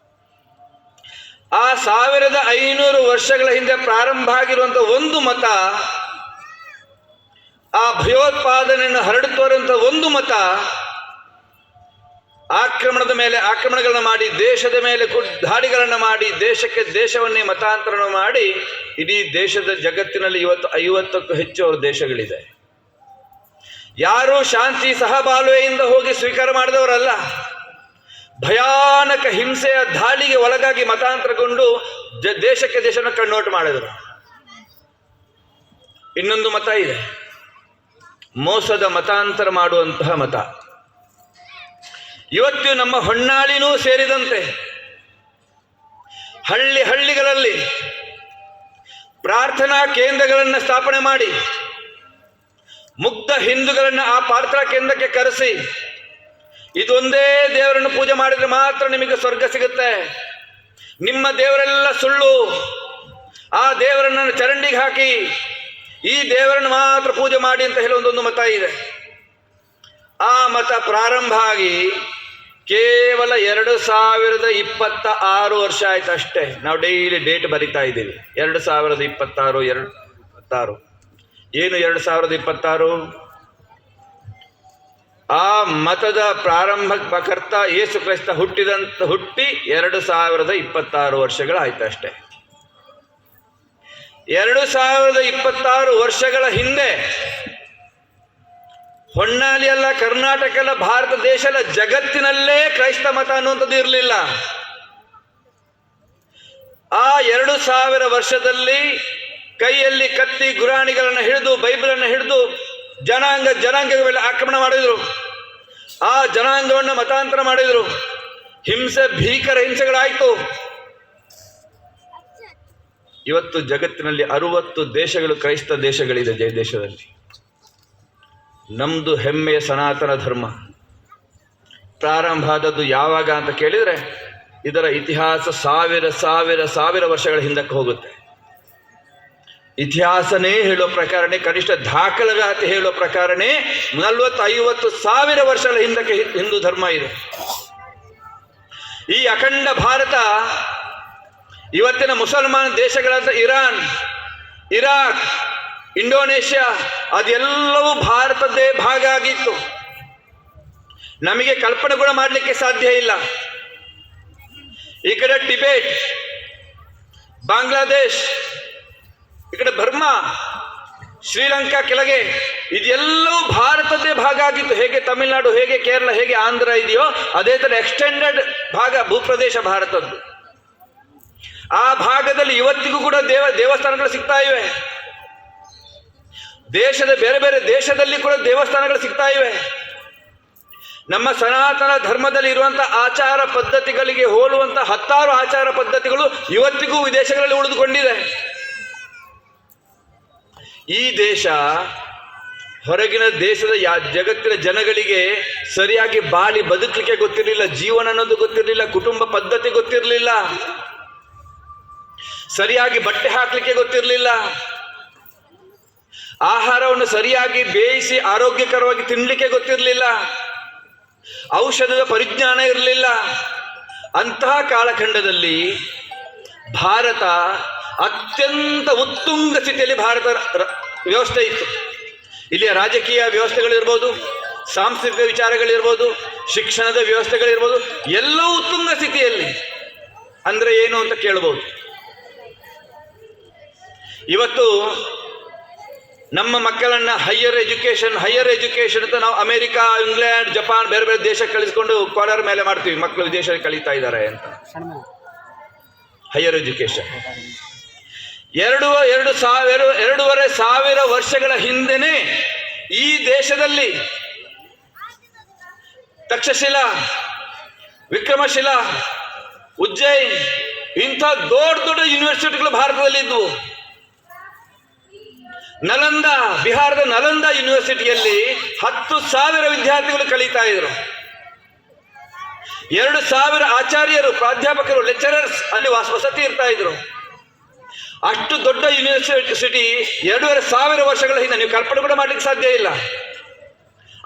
ಆ 1500 ವರ್ಷಗಳ ಹಿಂದೆ ಪ್ರಾರಂಭ ಆಗಿರುವಂಥ ಒಂದು ಮತ, ಆ ಭಯೋತ್ಪಾದನೆಯನ್ನು ಹರಡುತ್ತಿರುವಂಥ ಒಂದು ಮತ, ಆಕ್ರಮಣದ ಮೇಲೆ ಆಕ್ರಮಣಗಳನ್ನು ಮಾಡಿ, ದೇಶದ ಮೇಲೆ ದಾಳಿಗಳನ್ನು ಮಾಡಿ, ದೇಶವನ್ನೇ ಮತಾಂತರಣ ಮಾಡಿ, ಇಡೀ ದೇಶದ ಜಗತ್ತಿನಲ್ಲಿ ಇವತ್ತು 50ಕ್ಕೂ ಹೆಚ್ಚು ದೇಶಗಳಿದೆ. ಯಾರೂ ಶಾಂತಿ ಸಹಬಾಳ್ವೆಯಿಂದ ಹೋಗಿ ಸ್ವೀಕಾರ ಮಾಡಿದವರಲ್ಲ. ಭಯಾನಕ ಹಿಂಸೆಯ ದಾಳಿಗೆ ಒಳಗಾಗಿ ಮತಾಂತರಗೊಂಡು ದೇಶವನ್ನು ಕನ್ವರ್ಟ್ ಮಾಡಿದರು. ಇನ್ನೊಂದು ಮತ ಇದೆ, ಮೋಸದ ಮತಾಂತರ ಮಾಡುವಂತಹ ಮತ. ಇವತ್ತು ನಮ್ಮ ಹೊನ್ನಾಳಿನೂ ಸೇರಿದಂತೆ ಹಳ್ಳಿಗಳಲ್ಲಿ ಪ್ರಾರ್ಥನಾ ಕೇಂದ್ರಗಳನ್ನು ಸ್ಥಾಪನೆ ಮಾಡಿ ಮುಗ್ಧ ಹಿಂದೂಗಳನ್ನು ಆ ಪ್ರಾರ್ಥನಾ ಕೇಂದ್ರಕ್ಕೆ ಕರೆಸಿ, ಇದೊಂದೇ ದೇವರನ್ನು ಪೂಜೆ ಮಾಡಿದರೆ ಮಾತ್ರ ನಿಮಗೆ ಸ್ವರ್ಗ ಸಿಗುತ್ತೆ, ನಿಮ್ಮ ದೇವರೆಲ್ಲ ಸುಳ್ಳು, ಆ ದೇವರನ್ನು ಚರಂಡಿಗೆ ಹಾಕಿ ಈ ದೇವರನ್ನು ಮಾತ್ರ ಪೂಜೆ ಮಾಡಿ ಅಂತ ಹೇಳುವ ಮತ ಇದೆ. ಆ ಮತ ಪ್ರಾರಂಭ ಆಗಿ ಕೇವಲ 2026 ವರ್ಷ ಆಯ್ತು ಅಷ್ಟೇ. ನಾವು ಡೈಲಿ ಡೇಟ್ ಬರಿತಾ ಇದ್ದೀವಿ, 2026. ಏನು 2026? ಆ ಮತದ ಪ್ರಾರಂಭಕರ್ತ ಯೇಸು ಕ್ರಿಸ್ತ ಹುಟ್ಟಿ 2026 ವರ್ಷಗಳಾಯ್ತು ಅಷ್ಟೇ. 2026 ವರ್ಷಗಳ ಹಿಂದೆ ಹೊನ್ನಾಳಿ ಅಲ್ಲ, ಕರ್ನಾಟಕ ಅಲ್ಲ, ಭಾರತ ದೇಶ ಅಲ್ಲ, ಜಗತ್ತಿನಲ್ಲೇ ಕ್ರೈಸ್ತ ಮತ ಅನ್ನುವಂಥದ್ದು ಇರಲಿಲ್ಲ. ಆ 2000 ವರ್ಷದಲ್ಲಿ ಕೈಯಲ್ಲಿ ಕತ್ತಿ ಗುರಾಣಿಗಳನ್ನು ಹಿಡಿದು ಬೈಬಲನ್ನು ಹಿಡಿದು ಜನಾಂಗಗಳ ಮೇಲೆ ಆಕ್ರಮಣ ಮಾಡಿದ್ರು. ಆ ಜನಾಂಗವನ್ನು ಮತಾಂತರ ಮಾಡಿದ್ರು. ಭೀಕರ ಹಿಂಸೆಗಳಾಯಿತು. ಇವತ್ತು ಜಗತ್ತಿನಲ್ಲಿ 60 ದೇಶಗಳು ಕ್ರೈಸ್ತ ದೇಶಗಳಿದೆ. ದೇಶದಲ್ಲಿ ನಮ್ದು ಹೆಮ್ಮೆಯ ಸನಾತನ ಧರ್ಮ ಪ್ರಾರಂಭ ಆದದ್ದು ಯಾವಾಗ ಅಂತ ಕೇಳಿದರೆ, ಇದರ ಇತಿಹಾಸ ಸಾವಿರ ವರ್ಷಗಳ ಹಿಂದಕ್ಕೆ ಹೋಗುತ್ತೆ. ಇತಿಹಾಸನೇ ಹೇಳುವ ಪ್ರಕಾರನೇ, ಕನಿಷ್ಠ ದಾಖಲಾತಿ ಹೇಳುವ ಪ್ರಕಾರನೇ 40-50 ಸಾವಿರ ವರ್ಷಗಳ ಹಿಂದಕ್ಕೆ ಹಿಂದೂ ಧರ್ಮ ಇದೆ. ಈ ಅಖಂಡ ಭಾರತ ಇವತ್ತಿನ ಮುಸಲ್ಮಾನ ದೇಶಗಳಾದ ಇರಾನ್, ಇರಾಕ್, ಇಂಡೋನೇಷ್ಯಾ ಅದೆಲ್ಲವೂ ಭಾರತದ್ದೇ ಭಾಗ ಆಗಿತ್ತು. ನಮಗೆ ಕಲ್ಪನೆ ಕೂಡ ಮಾಡಲಿಕ್ಕೆ ಸಾಧ್ಯ ಇಲ್ಲ. ಈ ಕಡೆ ಟಿಬೇಟ್, ಬಾಂಗ್ಲಾದೇಶ್, ಈ ಕಡೆ ಬರ್ಮಾ, ಶ್ರೀಲಂಕಾ ಕೆಳಗೆ ಇದೆಲ್ಲವೂ ಭಾರತದ್ದೇ ಭಾಗ ಆಗಿತ್ತು. ಹೇಗೆ ತಮಿಳುನಾಡು, ಹೇಗೆ ಕೇರಳ, ಹೇಗೆ ಆಂಧ್ರ ಇದೆಯೋ ಅದೇ ಥರ ಎಕ್ಸ್ಟೆಂಡೆಡ್ ಭಾಗ ಭೂಪ್ರದೇಶ ಭಾರತದ್ದು. ಆ ಭಾಗದಲ್ಲಿ ಇವತ್ತಿಗೂ ಕೂಡ ದೇವಸ್ಥಾನಗಳು ಸಿಗ್ತಾ ಇವೆ. ದೇಶದ ಬೇರೆ ಬೇರೆ ದೇಶದಲ್ಲಿ ಕೂಡ ದೇವಸ್ಥಾನಗಳು ಸಿಗ್ತಾ ಇವೆ. ನಮ್ಮ ಸನಾತನ ಧರ್ಮದಲ್ಲಿ ಇರುವಂತಹ ಆಚಾರ ಪದ್ಧತಿಗಳಿಗೆ ಹೋಲುವಂತಹ 10 ಆಚಾರ ಪದ್ಧತಿಗಳು ಇವತ್ತಿಗೂ ವಿದೇಶಗಳಲ್ಲಿ ಉಳಿದುಕೊಂಡಿದೆ. ಈ ದೇಶ ಹೊರಗಿನ ದೇಶದ ಜಗತ್ತಿನ ಜನಗಳಿಗೆ ಸರಿಯಾಗಿ ಬಾಳಿ ಬದುಕಲಿಕ್ಕೆ ಗೊತ್ತಿರಲಿಲ್ಲ, ಜೀವನ ಅನ್ನೋದು ಗೊತ್ತಿರಲಿಲ್ಲ, ಕುಟುಂಬ ಪದ್ಧತಿ ಗೊತ್ತಿರಲಿಲ್ಲ, ಸರಿಯಾಗಿ ಬಟ್ಟೆ ಹಾಕಲಿಕ್ಕೆ ಗೊತ್ತಿರಲಿಲ್ಲ, ಆಹಾರವನ್ನು ಸರಿಯಾಗಿ ಬೇಯಿಸಿ ಆರೋಗ್ಯಕರವಾಗಿ ತಿನ್ನಲಿಕ್ಕೆ ಗೊತ್ತಿರಲಿಲ್ಲ, ಔಷಧದ ಪರಿಜ್ಞಾನ ಇರಲಿಲ್ಲ. ಅಂತಹ ಕಾಲಖಂಡದಲ್ಲಿ ಭಾರತ ಅತ್ಯಂತ ಉತ್ತುಂಗ ಸ್ಥಿತಿಯಲ್ಲಿ ಭಾರತ ವ್ಯವಸ್ಥೆ ಇತ್ತು. ಇಲ್ಲಿಯ ರಾಜಕೀಯ ವ್ಯವಸ್ಥೆಗಳಿರ್ಬೋದು, ಸಾಂಸ್ಕೃತಿಕ ವಿಚಾರಗಳಿರ್ಬೋದು, ಶಿಕ್ಷಣದ ವ್ಯವಸ್ಥೆಗಳಿರ್ಬೋದು, ಎಲ್ಲವೂ ಉತ್ತುಂಗ ಸ್ಥಿತಿಯಲ್ಲಿ. ಅಂದರೆ ಏನು ಅಂತ ಕೇಳಬಹುದು. ಇವತ್ತು ನಮ್ಮ ಮಕ್ಕಳನ್ನ ಹೈಯರ್ ಎಜುಕೇಶನ್ ಅಂತ ನಾವು ಅಮೆರಿಕ, ಇಂಗ್ಲೆಂಡ್, ಜಪಾನ್ ಬೇರೆ ಬೇರೆ ದೇಶಕ್ಕೆ ಕಳಿಸ್ಕೊಂಡು ಕಾಲರ್ ಮೇಲೆ ಮಾಡ್ತೀವಿ, ಮಕ್ಕಳು ವಿದೇಶದಲ್ಲಿ ಕಳೀತಾ ಇದ್ದಾರೆ ಅಂತ. ಹೈಯರ್ ಎಜುಕೇಶನ್ 2.5 ಸಾವಿರ ವರ್ಷಗಳ ಹಿಂದೆನೆ ಈ ದೇಶದಲ್ಲಿ ತಕ್ಷಶಿಲಾ, ವಿಕ್ರಮಶಿಲಾ, ಉಜ್ಜಯಿನ್ ಇಂಥ ದೊಡ್ಡ ಯೂನಿವರ್ಸಿಟಿಗಳು ಭಾರತದಲ್ಲಿ ಇದ್ವು. ನಲಂದ, ಬಿಹಾರದ ನಲಂದ ಯೂನಿವರ್ಸಿಟಿಯಲ್ಲಿ 10,000 ವಿದ್ಯಾರ್ಥಿಗಳು ಕಳೀತಾ ಇದ್ರು. 2,000 ಆಚಾರ್ಯರು, ಪ್ರಾಧ್ಯಾಪಕರು, ಲೆಕ್ಚರರ್ಸ್ ಅಲ್ಲಿ ವಸತಿ ಇರ್ತಾ ಇದ್ರು. ಅಷ್ಟು ದೊಡ್ಡ ಯೂನಿವರ್ಸಿಟಿ 2,500 ವರ್ಷಗಳ ಹಿಂದೆ ನೀವು ಕಲ್ಪನೆ ಕೂಡ ಮಾಡ್ಲಿಕ್ಕೆ ಸಾಧ್ಯ ಇಲ್ಲ.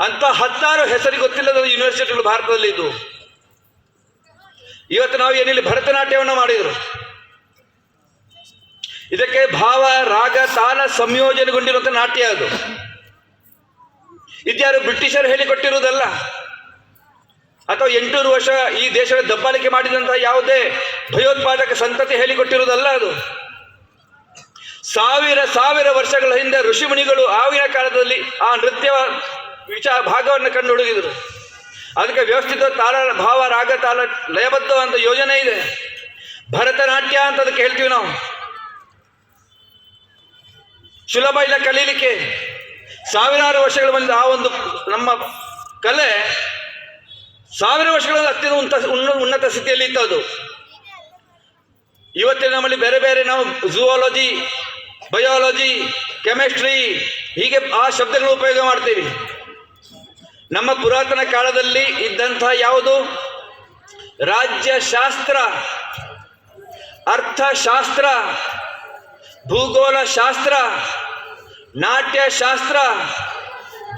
ಅಂತ 10 ಹೆಸರಿಗೆ ಗೊತ್ತಿಲ್ಲದ ಯೂನಿವರ್ಸಿಟಿಗಳು ಭಾರತದಲ್ಲಿ ಇದ್ದು. ಇವತ್ತು ನಾವು ಏನಿಲ್ಲಿ ಭರತನಾಟ್ಯವನ್ನು ಮಾಡಿದ್ರು, ಇದಕ್ಕೆ ಭಾವ, ರಾಗ, ತಾಳ ಸಂಯೋಜನೆಗೊಂಡಿರುವಂಥ ನಾಟ್ಯ ಅದು. ಇದ್ಯಾರು ಬ್ರಿಟಿಷರು ಹೇಳಿಕೊಟ್ಟಿರುವುದಲ್ಲ, ಅಥವಾ 800 ವರ್ಷ ಈ ದೇಶದ ದಬ್ಬಾಳಿಕೆ ಮಾಡಿದಂತಹ ಯಾವುದೇ ಭಯೋತ್ಪಾದಕ ಸಂತತಿ ಹೇಳಿಕೊಟ್ಟಿರುವುದಲ್ಲ ಅದು. ಸಾವಿರ ವರ್ಷಗಳ ಹಿಂದೆ ಋಷಿಮುನಿಗಳು ಆವಿನ ಕಾಲದಲ್ಲಿ ಆ ನೃತ್ಯ ಭಾಗವನ್ನು ಕಂಡು ಹುಡುಗಿದ್ರು. ಅದಕ್ಕೆ ವ್ಯವಸ್ಥಿತ ತಾಳ, ಭಾವ, ರಾಗ, ತಾಳ ಲಯಬದ್ಧ ಅಂತ ಯೋಜನೆ ಇದೆ. ಭರತನಾಟ್ಯ ಅಂತ ಅದಕ್ಕೆ ಹೇಳ್ತೀವಿ ನಾವು. ಸುಲಭ ಇಲ್ಲ ಕಲೀಲಿಕ್ಕೆ. ಸಾವಿರಾರು ವರ್ಷಗಳ ಬಂದ ಆ ಒಂದು ನಮ್ಮ ಕಲೆ ಸಾವಿರ ವರ್ಷಗಳ ಅತ್ಯಂತ ಉನ್ನತ ಸ್ಥಿತಿಯಲ್ಲಿ ಇತ್ತು ಅದು. ಇವತ್ತಿನ ನಮ್ಮಲ್ಲಿ ಬೇರೆ ಬೇರೆ ನಾವು ಝೂಯಾಲಜಿ, ಬಯಾಲಜಿ, ಕೆಮಿಸ್ಟ್ರಿ ಹೀಗೆ ಆ ಶಬ್ದಗಳನ್ನು ಉಪಯೋಗ ಮಾಡ್ತೀವಿ. ನಮ್ಮ ಪುರಾತನ ಕಾಲದಲ್ಲಿ ಇದ್ದಂತಹ ಯಾವುದು ರಾಜ್ಯಶಾಸ್ತ್ರ, ಅರ್ಥಶಾಸ್ತ್ರ, ಭೂಗೋಳ ಶಾಸ್ತ್ರ, ನಾಟ್ಯಶಾಸ್ತ್ರ,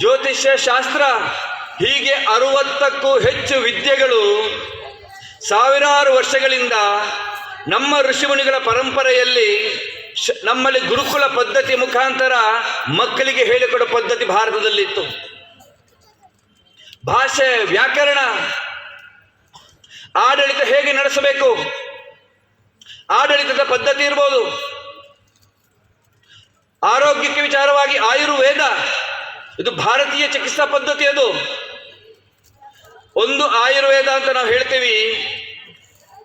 ಜ್ಯೋತಿಷ್ಯ ಶಾಸ್ತ್ರ ಹೀಗೆ 60ಕ್ಕೂ ಹೆಚ್ಚು ವಿದ್ಯೆಗಳು ಸಾವಿರಾರು ವರ್ಷಗಳಿಂದ ನಮ್ಮ ಋಷಿಮುನಿಗಳ ಪರಂಪರೆಯಲ್ಲಿ ನಮ್ಮಲ್ಲಿ ಗುರುಕುಲ ಪದ್ಧತಿ ಮುಖಾಂತರ ಮಕ್ಕಳಿಗೆ ಹೇಳಿಕೊಡೋ ಪದ್ಧತಿ ಭಾರತದಲ್ಲಿತ್ತು. ಭಾಷೆ, ವ್ಯಾಕರಣ, ಆಡಳಿತ ಹೇಗೆ ನಡೆಸಬೇಕು, ಆಡಳಿತದ ಪದ್ಧತಿ ಇರ್ಬೋದು, ಆರೋಗ್ಯಕ್ಕೆ ವಿಚಾರವಾಗಿ ಆಯುರ್ವೇದ, ಇದು ಭಾರತೀಯ ಚಿಕಿತ್ಸಾ ಪದ್ಧತಿ. ಅದು ಒಂದು ಆಯುರ್ವೇದ ಅಂತ ನಾವು ಹೇಳ್ತೀವಿ.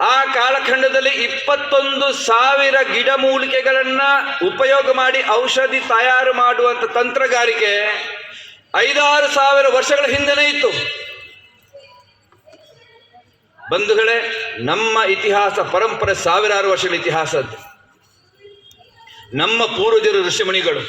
ಆ ಕಾಲಖಂಡದಲ್ಲಿ 21,000 ಗಿಡಮೂಲಿಕೆಗಳನ್ನ ಉಪಯೋಗ ಮಾಡಿ ಔಷಧಿ ತಯಾರು ಮಾಡುವಂತ ತಂತ್ರಗಾರಿಕೆ 5,000-6,000 ವರ್ಷಗಳ ಹಿಂದೆನೇ ಇತ್ತು. ಬಂಧುಗಳೇ, ನಮ್ಮ ಇತಿಹಾಸ ಪರಂಪರೆ ಸಾವಿರಾರು ವರ್ಷಗಳ ಇತಿಹಾಸದ್ದು. ನಮ್ಮ ಪೂರ್ವಜರು ಋಷಿಮುನಿಗಳು